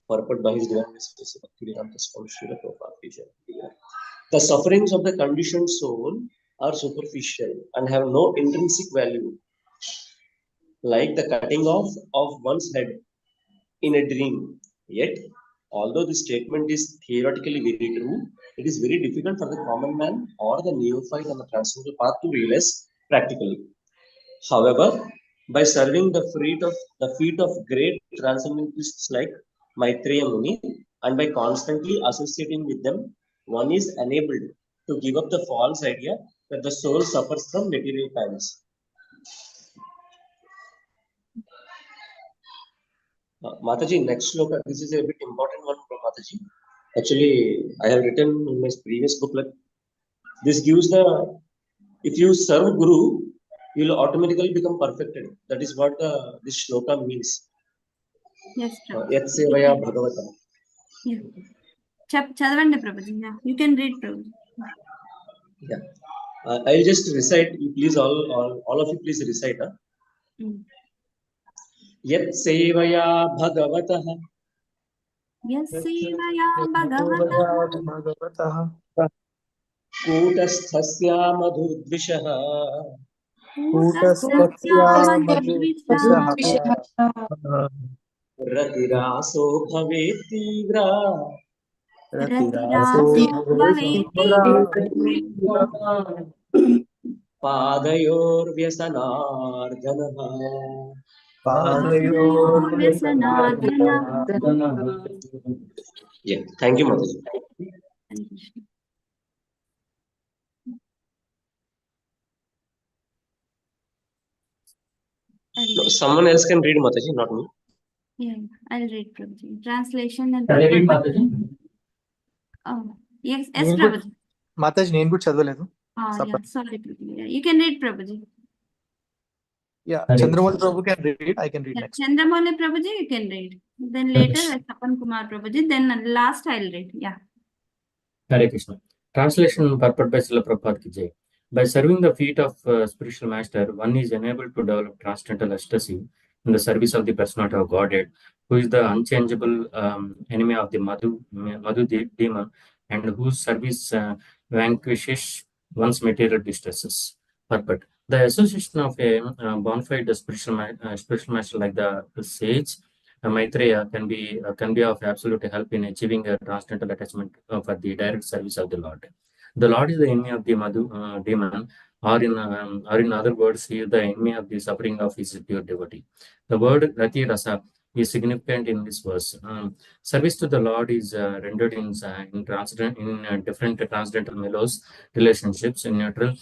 purported by His Divine Message, Bhaktivedanta Swami Srila Prabhupada Vijay. The sufferings of the conditioned soul are superficial and have no intrinsic value, like the cutting off of one's head in a dream. Yet, although this statement is theoretically very true, it is very difficult for the common man or the neophyte on the transcendental path to realize practically. However, by serving the feet of great transcendentalists like Maitreya Muni and by constantly associating with them, one is enabled to give up the false idea that the soul suffers from material pangs. Mataji, next sloka, this is a bit important one from Mataji. Actually, I have written in my previous booklet. This gives if you serve Guru, you will automatically become perfected. That is what this sloka means. Yes, Prabhuji. Yat sevaya bhagavata. Yeah. Chadavandi, Prabhuji. Yeah. You can read, Prabhuji. Yeah. I'll just recite. You please, all of you, please recite. Yat sevaya bhagavatah Yasevaya Bhagavata कूटस्थस्य मधुद्विषः Kutasthasya Madhudvisha रतिरासो भवेत् तीव्रा Ratiraso Bhaveti पादयोर्व्यसनार्दनः Padayor Vyasanardhana. Yeah, thank you, Mataji. Hare Krishna. No, someone else can read, Mataji, not me. Yeah, I'll read, Prabhuji. Translation and Can I read, purport. Mataji? Oh, yes, Prabhuji. Mataji, నేను కూడా చదవలేదు. Yeah, sorry, Prabhuji. Yeah, you can read, Prabhuji. Yeah, Chandramouli Prabhu can read. I can read Yeah, next. Chandramouli Prabhuji, you can read. Then later, Sapan Kumar Prabhuji. Then last, I'll read. Yeah. Hare Krishna. Translation purport by Srila Prabhupada ki Jai. By serving the feet of spiritual master, one is enabled to develop transcendental ecstasy in the service of the personality of Godhead, who is the unchangeable enemy of the Madhu demon, and whose service vanquishes one's material distresses. Purport. The association of a bona fide spiritual master like the sage Maitreya can be of absolute help in achieving a transcendental attachment for the direct service of the Lord. The Lord is the enemy of the demon, or in other words, he is the enemy of the suffering of his pure devotee. The word Rati Rasa is significant in this verse. Service to the Lord is rendered in different transcendental melos, relationships, in neutral,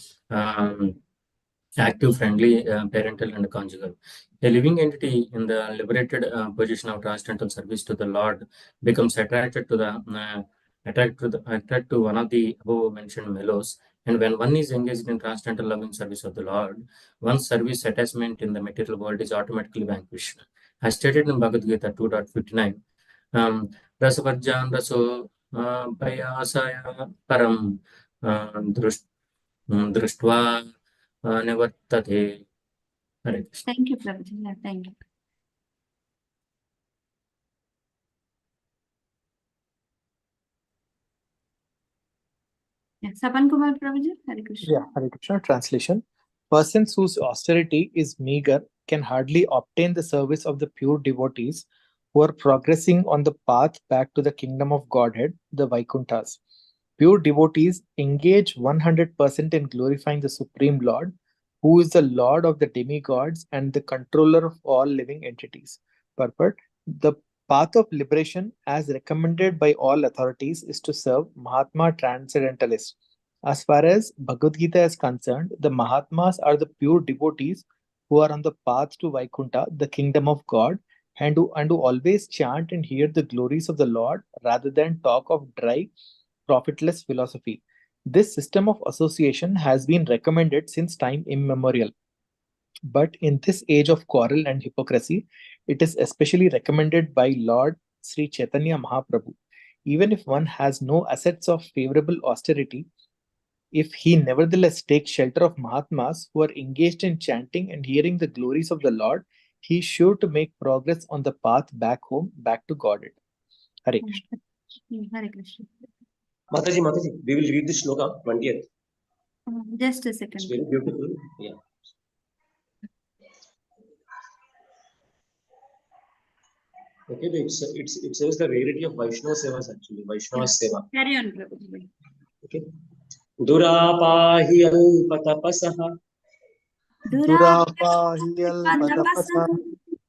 active, friendly, parental, and conjugal. A living entity in the liberated position of transcendental service to the Lord becomes attracted to one of the above mentioned melos, and when one is engaged in transcendental loving service of the Lord, one's service attachment in the material world is automatically vanquished. As stated in Bhagavad Gita 2.59, Rasavarjan Raso Payasaya Param Društva Nivartate. Hare Krishna. Thank you, Prabhuji. Yeah, thank you. Yeah, Sapan Kumar Prabhuji. Hare Krishna. Yeah, Hare Krishna. Translation. Persons whose austerity is meager can hardly obtain the service of the pure devotees who are progressing on the path back to the kingdom of Godhead, the Vaikunthas. Pure devotees engage 100% in glorifying the Supreme Lord, who is the Lord of the demigods and the controller of all living entities. Purport. The path of liberation, as recommended by all authorities, is to serve Mahatma Transcendentalists. As far as Bhagavad Gita is concerned, the Mahatmas are the pure devotees who are on the path to Vaikuntha, the kingdom of God, and who always chant and hear the glories of the Lord rather than talk of dry, profitless philosophy. This system of association has been recommended since time immemorial. But in this age of quarrel and hypocrisy, it is especially recommended by Lord Sri Chaitanya Mahaprabhu. Even if one has no assets of favorable austerity, if he nevertheless takes shelter of Mahatmas who are engaged in chanting and hearing the glories of the Lord, he is sure to make progress on the path back home, back to Godhead. Hare Krishna. Hare Krishna. Mataji, we will read the shloka 20th. Just a It's second. very beautiful. Yeah. Okay, it says the rarity of Vaishnava Sevas actually. Vaishnava Seva. Carry on, Prabhuji. Okay. Durapahi alpatapasaha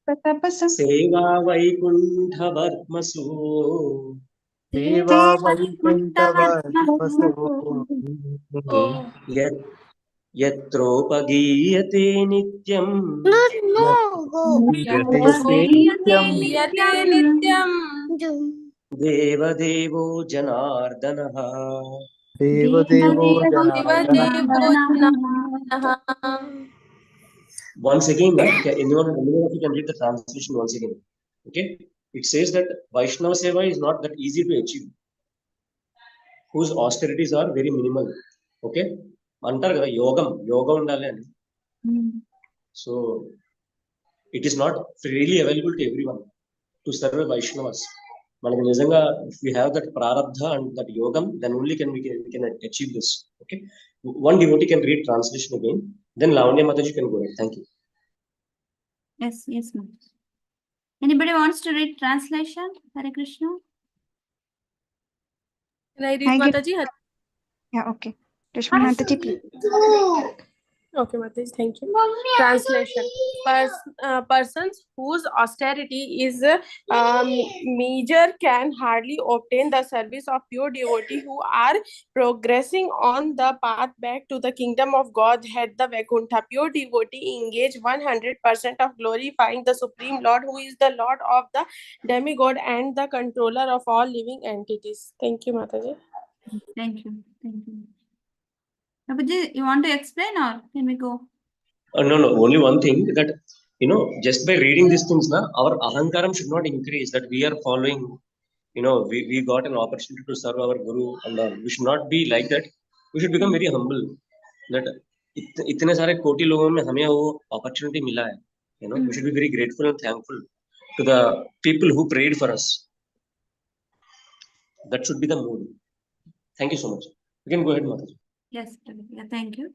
Patapasa. Seva Vaikuntha Varmasu Yat Yatropagiyate Nityam Yate nityam Deva Devo Janardanaha. Devadevo Janardana. Once again, anyone of you can read the translation once again. Okay, it says that Vaishnava Seva is not that easy to achieve, whose austerities are very minimal. Okay, antar kada yoga undali ani. So it is not freely available to everyone to serve Vaishnavas. Manaki nijanga, if we have that prarabdha and that yogam, then only we can achieve this. Okay, one devotee can read translation again. Then Lavanya Mataji can go ahead. Thank you. Yes, ma'am. Anybody wants to read translation? Hare Krishna. Can I read, Mataji? Yeah, okay. Rashmi Mataji, please. Okay, Mataji, thank you. Translation. Persons whose austerity is meager can hardly obtain the service of pure devotee who are progressing on the path back to the kingdom of Godhead, the Vaikuntha. Pure devotee engage 100% of glorifying the Supreme Lord, who is the Lord of the demigod and the controller of all living entities. Thank you, Mataji. Thank you. Prabhuji, you want to explain or can we go? No, only one thing that, just by reading these things, our ahankaram should not increase, that we are following, we got an opportunity to serve our Guru, and we should not be like that. We should become very humble, that इतने सारे कोटि लोगों में हमें वो opportunity मिला है, we should be very grateful and thankful to the people who prayed for us. That should be the mood. Thank you so much. You can go ahead, Mataji. Yes, Prabhuji. Thank you.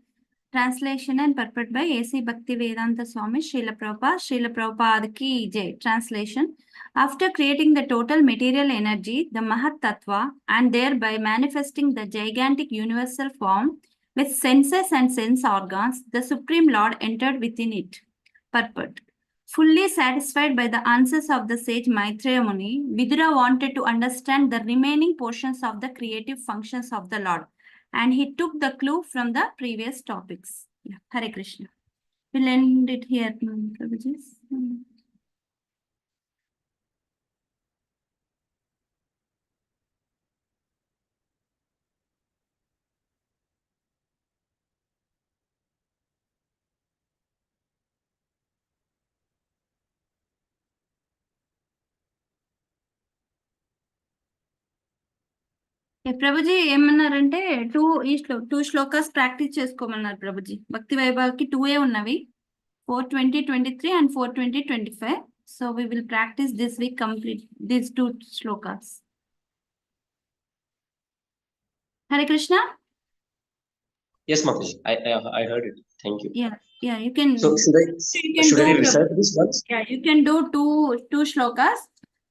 Translation and purport by A.C. Bhaktivedanta Swami Srila Prabhupada ki jai. Translation. After creating the total material energy, the Mahat Tattva, and thereby manifesting the gigantic universal form with senses and sense organs, the Supreme Lord entered within it. Purport. Fully satisfied by the answers of the sage Maitreya Muni, Vidura wanted to understand the remaining portions of the creative functions of the Lord, and he took the clue from the previous topics. Yeah. Hare Krishna. We'll end it here, Prabhuji. Prabhuji ఏమన్నారంటే two shlokas practice చేసుకోమన్నారు Prabhuji. భక్తి వైభవ్కి 2 ఉన్నవి, 4:20:23 and 4:20:25. So we will practice this week complete these 2 shlokas. Hare Krishna. Yes, Mataji, I heard it. Thank you. Yeah, you can. So should I recite this once? Yeah, you can do two shlokas,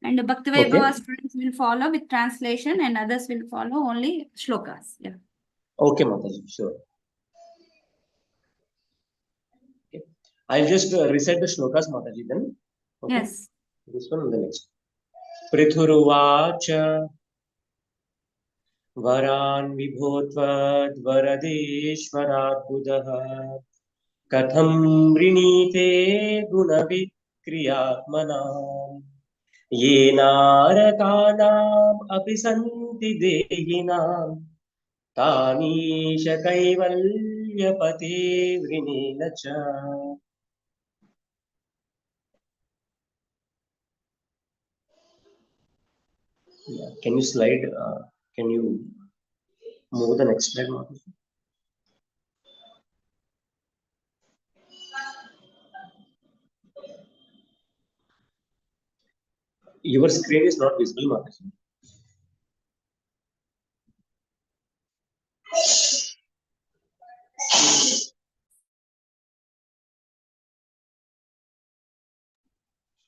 and the Bhakti Vaibhava students will follow with translation, and others will follow only shlokas. Yeah. Okay, Mataji, sure. Okay. I'll just recite the shlokas, Mataji, then. Okay. Yes. This one and the next. Prithuruvacha Varan vibhotvad varadeshvaradbudaha Katham rinite gunavikriyatmanam Yenarakanam apisanti dehinam Tanisha kaivalyapate vrininacha. Yeah. Can you slide? Can you move the next slide, Mataji? Your screen is not visible, Mataji.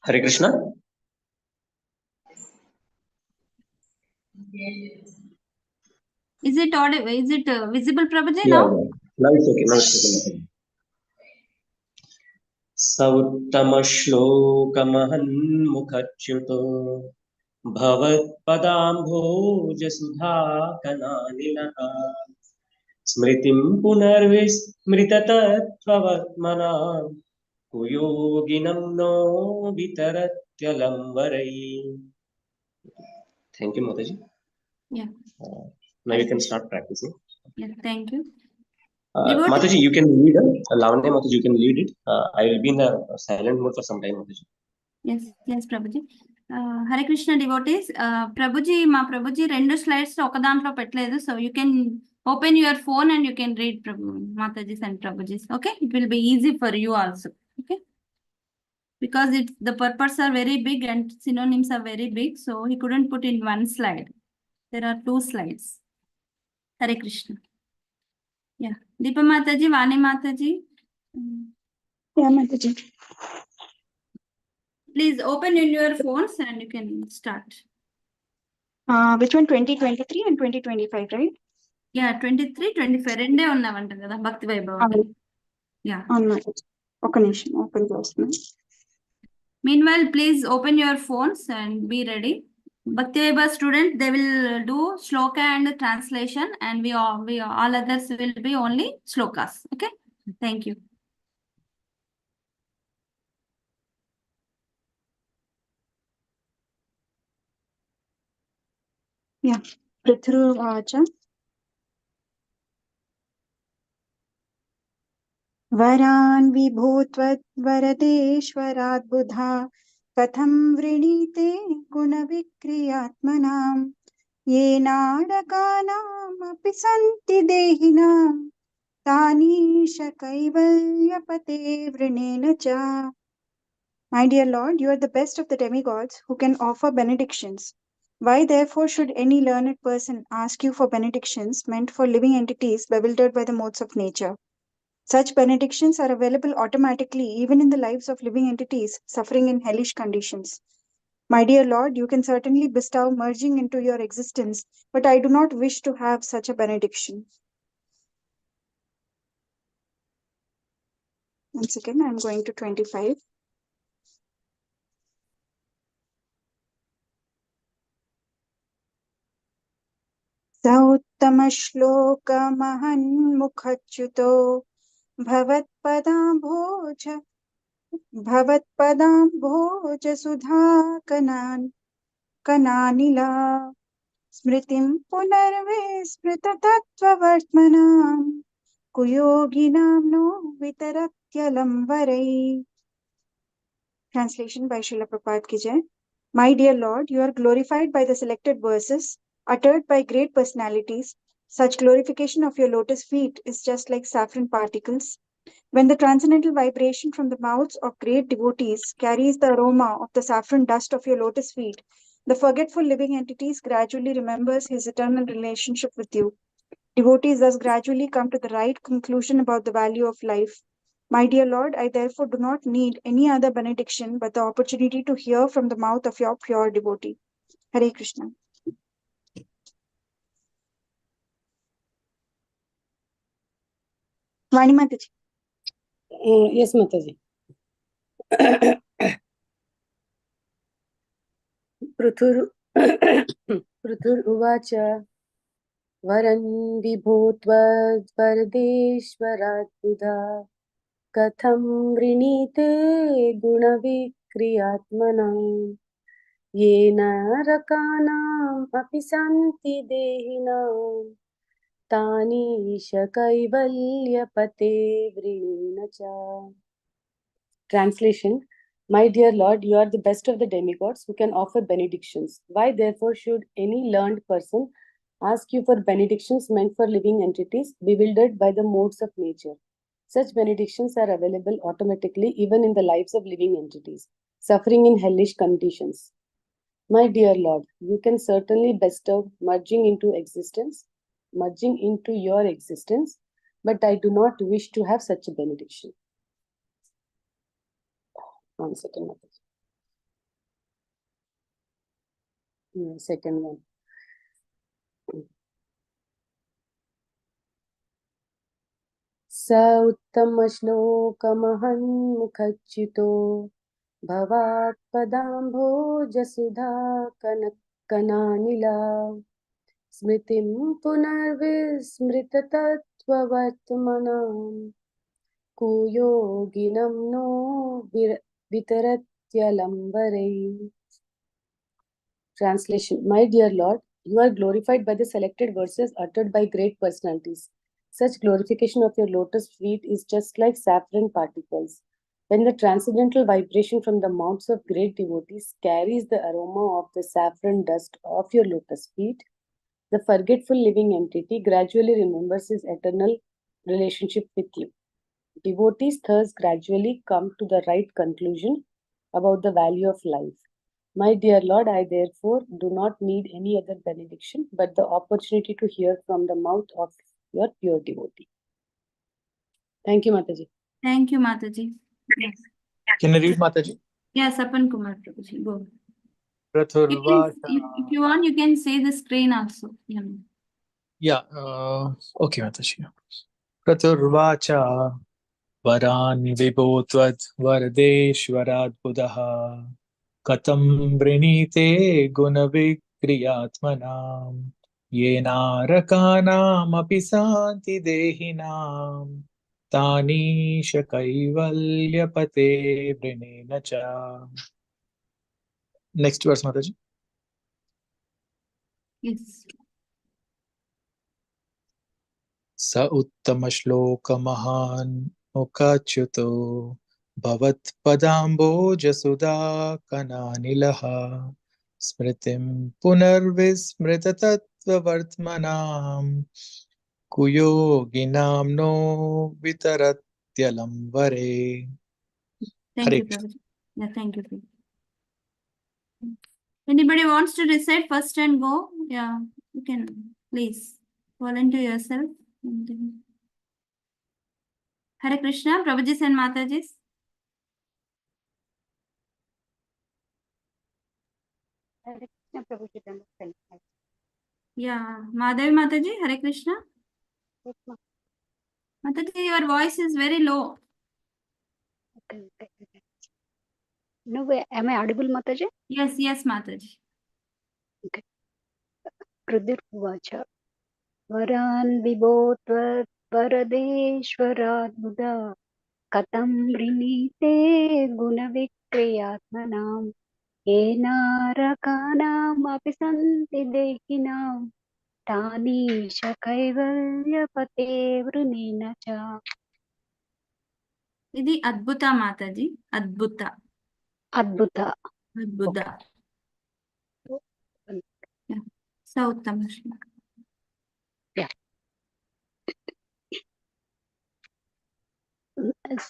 Hare Krishna. Is it audible? Is it visible, Prabhuji, Yeah, now? yeah. Now it's okay. Now it's okay, Mataji. सौत्तमश्लोकमहन्मुखच्युतो भवत्पदाम्भोजसुधाकनानिनः स्मृतिं पुनर्विस्मृततत्त्ववर्त्मना कुयोगिनं नो वितरत्यलं वरैः. Thank you, Mataji. Yeah. Now you can start practicing. Yeah, thank you. Mataji, you can lead it. Lavanya Mataji, you can lead it. I will be in the silent mode for some time, Mataji. Yes, yes, Prabhuji. Hare Krishna devotees. Prabhuji, ma Prabhuji, rendu slides oka dantlo petledu. So you can open your phone and you can read Mataji's and Prabhuji's. Okay, it will be easy for you also. Okay, because the purports are very big and synonyms are very big, so he couldn't put in one slide. There are 2 slides. Hare Krishna. Yeah, Deepa Mataji, Vani Mataji. Yeah, Mataji. Please open in your phones and you can start. Which one? 2023 and 2025, right? Yeah, 23, 25. రెండే ఉన్నావంట కదా భక్తి వైభవం. Yeah. అవును Mataji. ఒక నిమిషం open చేస్తున్నాను. Meanwhile, please open your phones and be ready. Bhakti Vaibhav students, they will do shloka and translation, and we all others will be only shlokas. Okay? Thank you. Yeah. Prithruvacha. वरान् विभूत्वद्वरदेश्वराद्बुधा कथं वृणीते गुणविक्रियात्मनां येनाडकानामपि सन्ति देहिनां तानीश कैवल्यपते वृणेन च. My dear Lord, you are the best of the demigods who can offer benedictions. Why therefore should any learned person ask you for benedictions meant for living entities bewildered by the modes of nature? Such benedictions are available automatically even in the lives of living entities suffering in hellish conditions. My dear Lord, you can certainly bestow merging into your existence, but I do not wish to have such a benediction. Once again, I am going to 25. सौत्तमश्लोकमहन्मुखच्युतो भवत्पदाम्भोजसुधाकनानिला स्मृतिं पुनर्विस्मृततत्त्ववर्त्मनां कुयोगिनां नो वितरत्यलं वरैः. Translation by Srila Prabhupada ki jai. My dear Lord, you are glorified by the selected verses uttered by great personalities. Such glorification of your lotus feet is just like saffron particles. When the transcendental vibration from the mouths of great devotees carries the aroma of the saffron dust of your lotus feet, the forgetful living entities gradually remembers his eternal relationship with you. Devotees thus gradually come to the right conclusion about the value of life. My dear Lord, I therefore do not need any other benediction but the opportunity to hear from the mouth of your pure devotee. Hare Krishna. Vani Mataji. Yes, Mataji. पृथुरुवाच वरन् विभूत्वद्वरदेश्वराद्बुधा कथं वृणीते गुणविक्रियात्मनां येन रकानाम् अपि सन्ति देहिनां तानीश कैवल्यपते वृणेन च. Translation: My dear Lord, you are the best of the demigods who can offer benedictions. Why, therefore, should any learned person ask you for benedictions meant for living entities bewildered by the modes of nature? Such benedictions are available automatically even in the lives of living entities, suffering in hellish conditions. My dear Lord, you can certainly bestow merging into your existence, but I do not wish to have such a benediction. One second. Second one. स उत्तमश्लोकमहन्मुखच्युतो भवात्पदाम्भोजसुधा कनानिला स्मृतिं पुनर्विस्मृततत्त्ववर्त्मनां कुयोगिनं no वितरत्यलम्बरे. Translation. My dear Lord, you are glorified by the selected verses uttered by great personalities. Such glorification of your lotus feet is just like saffron particles. When the transcendental vibration from the mouths of great devotees carries the aroma of the saffron dust of your lotus feet, the forgetful living entity gradually remembers his eternal relationship with you. Devotees thus gradually come to the right conclusion about the value of life. My dear Lord, I therefore do not need any other benediction but the opportunity to hear from the mouth of your pure devotee. Thank you, Mataji. Thank you, Mataji. Yes. Can I read, Mataji? Yes, Apan Kumar Prabhuji, go. Prathurvacha. If you want, you can say the screen also. Yeah. Okay, Mataji. Prathurvacha. वरान् विभोत्वद् वरदेश्वराद्बुधः कथं वृणीते गुणविक्रियात्मनां येनारकानामपि शान्ति देहिनां तानीश कैवल्यपते वृणेन च. Next verse, Mataji. Yes. स उत्तमश्लोकमहान् मुखाच्युतो भवत्पदाम्बोजसुधा कनानिलः स्मृतिं पुनर्विस्मृततत्त्ववर्त्मनां कुयोगिनां no वितरत्यलम्बरे. Thank you, Prabhuji. Yeah, thank you. Anybody wants to recite first and go? Yeah, you can. Please volunteer yourself. Hare Krishna, Prabhuji and Mataji. Hare Krishna, Prabhuji. Yeah, Madhavi Mataji, Hare Krishna. Yes, ma'am. Mataji, your voice is very low. Okay. No way. Am I audible, Mataji? Yes, Mataji. Okay. Prathurvacha. Varan vibhotvat varadeshwaraद्बुधा कथं वृणीते गुणविक्रियात्मनां येनारकानामपि सन्ति देहिनां तानीश कैवल्यपते वृणेन च. Idi Adbhuta Mataji. Adbhuta. Yeah. Sauttam. Yeah.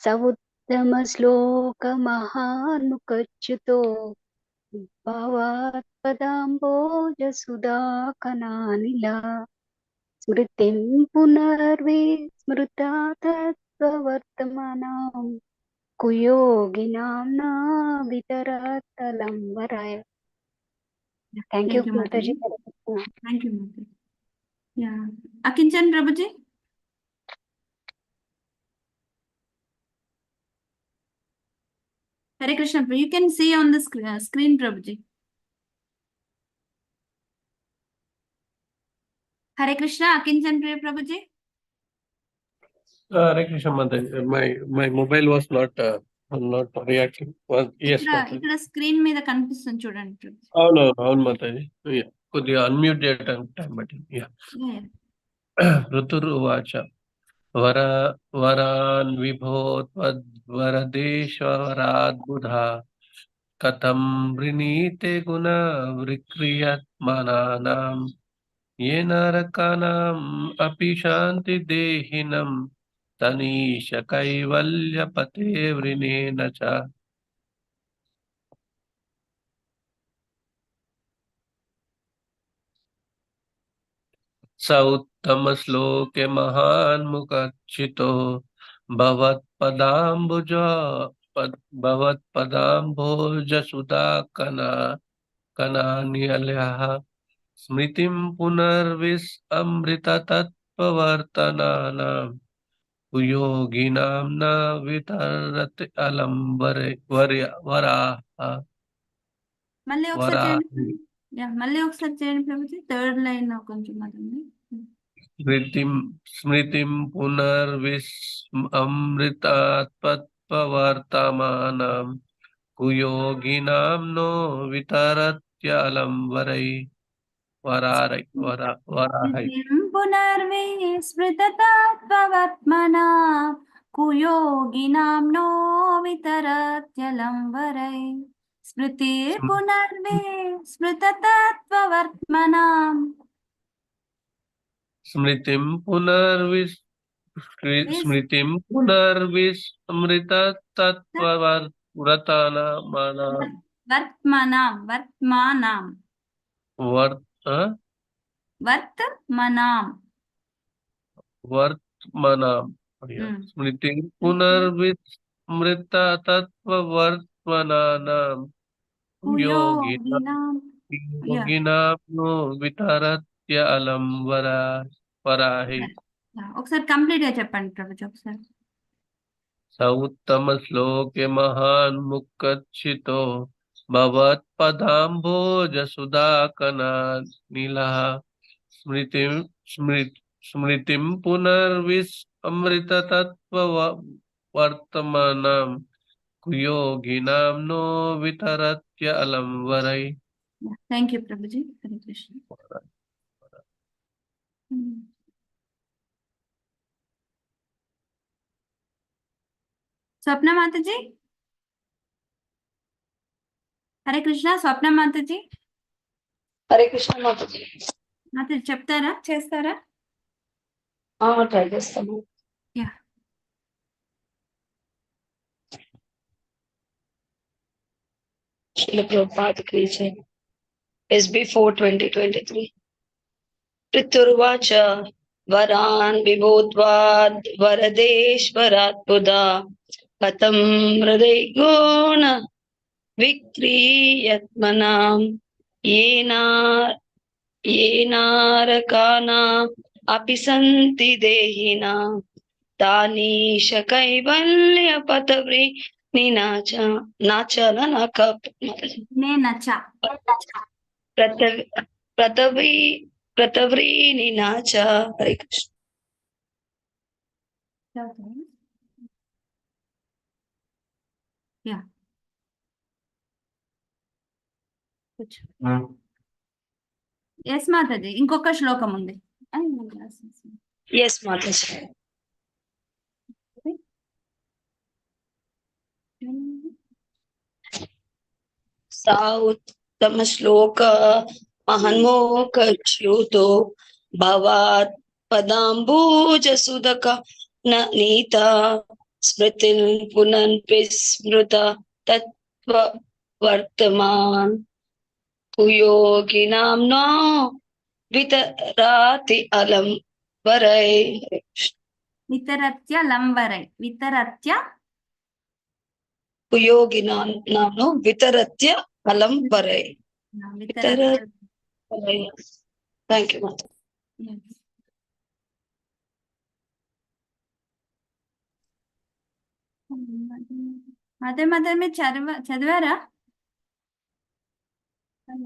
सवुत्तमश्लोकमहानुकच्युतो भवात्पदाम्बोजसुधा कनानिला स्मृतिं पुनर्विस्मृता तत्त्ववर्तमानां कुयोगिनां न वितरतलम्बराय. Thank you, Mataji. Thank you, Mataji. Yeah. Akinchan Prabhuji. Hare Krishna, you can see on the screen, Prabhuji. Hare Krishna, Akinchan Prabhuji. Hare Krishna, Mataji. My mobile was not reacting. Yes, Mataji. ఇక్కడ screen మీద కనిపిస్తుంది చూడండి. అవును Mataji. Yeah. కొద్దిగా unmute చేయడం time పట్టింది. Yeah. Prathurvacha. वरान् विभो त्वद्वरदेश्वराद्बुधा कथं वृणीते गुणविक्रियमाणानां येन नरकानाम् अपि शान्तिदेहिनं तनीश कैवल्यपते वृणेन च। स उत्तमश्लोके महान्मुखचितो भवत्पदाम्बुजसुधाकनान्यलः स्मृतिं पुनर्विस्मृततत्त्ववर्तमानानां कुयोगिनां न वितरति अलं वराः మళ్ళీ ఒకసారి वराः చేయండి. యా మళ్ళీ ఒకసారి చేయండి ప్రభుజీ. థర్డ్ లైన్ కొంచెం అదండి. स्मृतिं पुनर्विस्मृतात्तत्त्ववर्तमानां कुयोगिनां नो वितरत्यलं वरारै పునర్విస్మృతతత్వవర్త్మనా కుయోగినాం నో వితరత్యలం వరై. స్మృతిర్పునర్విస్మృతతత్వవర్త్మనాం स्मृतिं पुनर्विस्मृततत्त्ववर्तमानां వర్త్మనాం వర్త్మానాం వర్త్మనాం वर्तमानां स्मृतिं पुनर्विस्मृततत्त्ववर्तमानानां కుయోగినాం. योगिनां नो वितरत्य अलं वराहि ఒకసారి కంప్లీట్ గా చెప్పండి ప్రభుజీ ఒకసారి. स उत्तमश्लोके महान्मुखचितो भवत्पदाम्भोजसुधाकनानिलः स्मृतिं पुनर्विस्मृततत्त्ववर्तमानां कुयोगिनां नो वितरत्य अलं वरै. Thank you Prabhuji. హరే కృష్ణ. స్వప్న మాతాజీ. హరే కృష్ణ. స్వప్న మాతాజీ. హరే కృష్ణ మాతాజీ. మాతాజీ చెప్తారా చేస్తారా? ట్రై చేస్తాము. Yeah Srila Prabhupada Krishna. SB 4/2023. Priturvacha Varan Vibhodvad Varadeshvarat Buddha Katam Hriday Guna Vikriyatmanam Yenarakana Apisanti Dehina Tani Shakaivalya Patavri Ninacha Nachala Nakap నేనచ్చా Pratavri Ninacha. Hare Krishna. Yeah yes Mataji. ఇంకొక శ్లోకం ఉంది. Yes, Mataji. Sauttam Shloka Mahanmokachyuto Bhavat Padambuja Sudaka Nita Smritil Punan Vismruta Tattva Vartaman Kuyoginam no Vitarati Alam Varai. వితరత్య లంబరై. వితరత్య Kuyoginam no Vitaratya Alam Varai. వితరత్య. Thank you, Mata. అదే mother మీరు చదివారా?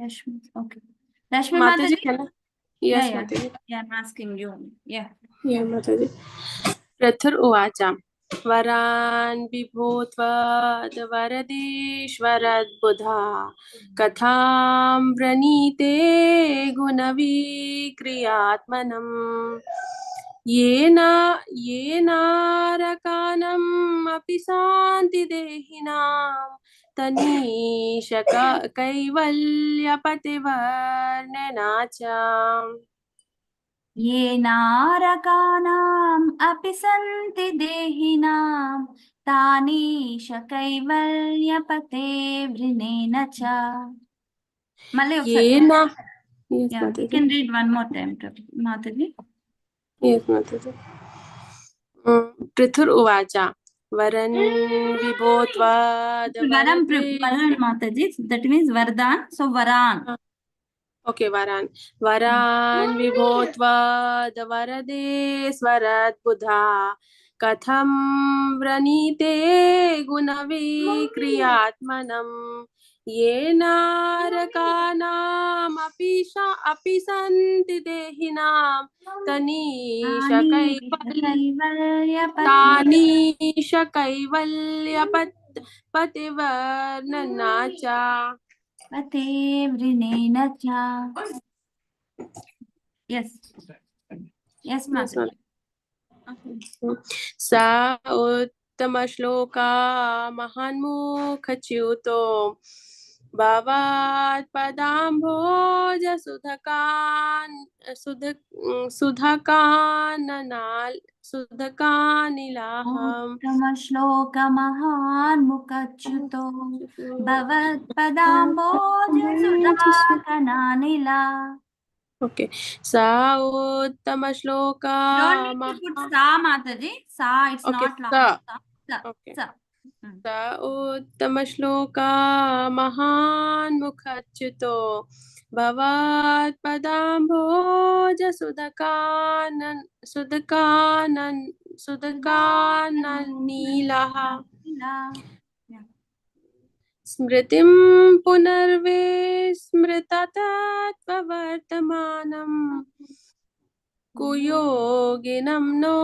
Rashmi. Okay Rashmi Mataji, Mataji. can I? Yes, Mataji. Yeah, I'm asking you. Yeah. Yeah, Mataji. Prathur Uvacha Varan Vibhotvad Buddha Katham Vranite Gunavikriyatmanam ये नारकानम् अपि शान्ति देहिनां तनीश कैवल्यपतिवर्णना च ये नारकानाम् अपि सन्ति देहिनां तानीश कैवल्यपते वृनेन च మళ్ళీ ये ఒకసారి ना yes yeah you Mataji. can read one more time Mataji Yes Mataji. पृथुर्वाच वरन् विभोत्वाद varam वरदे Mataji that means vardhan so varan okay वरान् विभोत्वाद वरदे स्वरद्बुधा कथं व्रणीते गुणविक्रियात्मनं ये नारकानामपि अपि सन्ति देहिनां तनीश कैवल्यपतिवर्णना च पते वृनेन च yes Mataji सा उत्तमश्लोका महान्मुखच्युतो भवात् पदाम्भोज सुधकानिलाहम् उत्तमश्लोकमहान्मुखच्युतो भवत्पदाम्बोजसुधाकनानिला ओके सा उत्तमश्लोका don't need to put sa Mataji sa it's Okay, not long sa. sa Okay. sa स उत्तमश्लोका महान्मुखच्युतो भवात् पदाम्भोज सुधकाननीलः स्मृतिं पुनर्विस्मृततत्त्ववर्तमानम् कुयोगिनं नो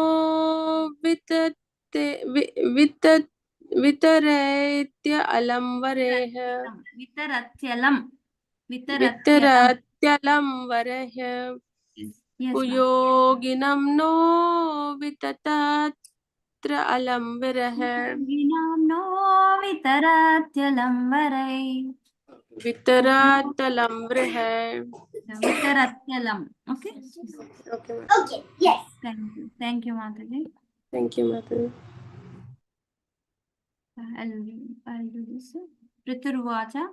वितरत्य अलम वरेह वितरत्यलं वरेह कुयोगिनं नो विततत्र अलम वरेह वितरत्यलं वरै वितरत्यलं वरेह वितरत्यलं okay yes thank you Mataji I'll do this Priturvacha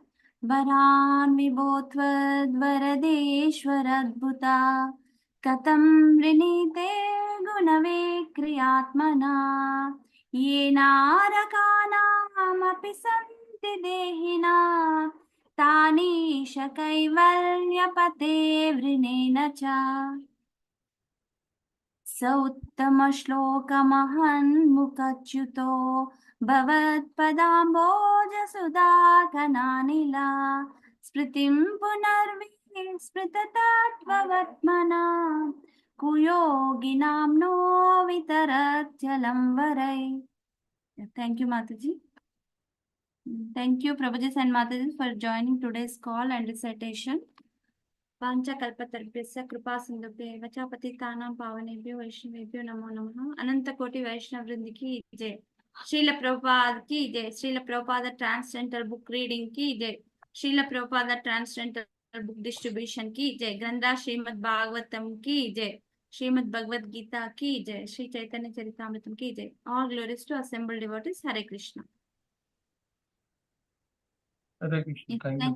Varan vibhotvadvaradeshwaradbhuta Katam vrinite gunavikriyatmana Yenarakanamapi santi dehina Tanisha kaivalyapate vrinena cha सौत्तमश्लोकमहन्मुखच्युतो भवत्पदाम्बोजसुधाकनानिला स्मृतिं पुनर्विस्मृततत्त्ववर्त्मना कुयोगिनां नो वितरत्यलं वरै Thank you Mataji. Thank you Prabhuji and Mataji for joining today's call and recitation. पांचकल्पतरुभ्यश्च कृपासिन्धुभ्यः च पतितानां पावनेभ्यो वैष्णवेभ्यो नमो नमः अनंत कोटि वैष्णव वृंद की जय श्रील प्रभुपाद की जय Srila Prabhupada transgender book reading की जय Srila Prabhupada transgender book distribution की जय ग्रंथ श्रीमद् भागवतम की जय श्रीमद् भगवद गीता की जय श्री चैतन्य चरितामृतम की जय all glories to assembled devotees Hare Krishna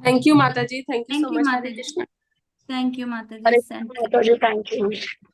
Thank you Mataji, thank you so much. Hare Krishna. Thank you Mataji. Mataji, thank you.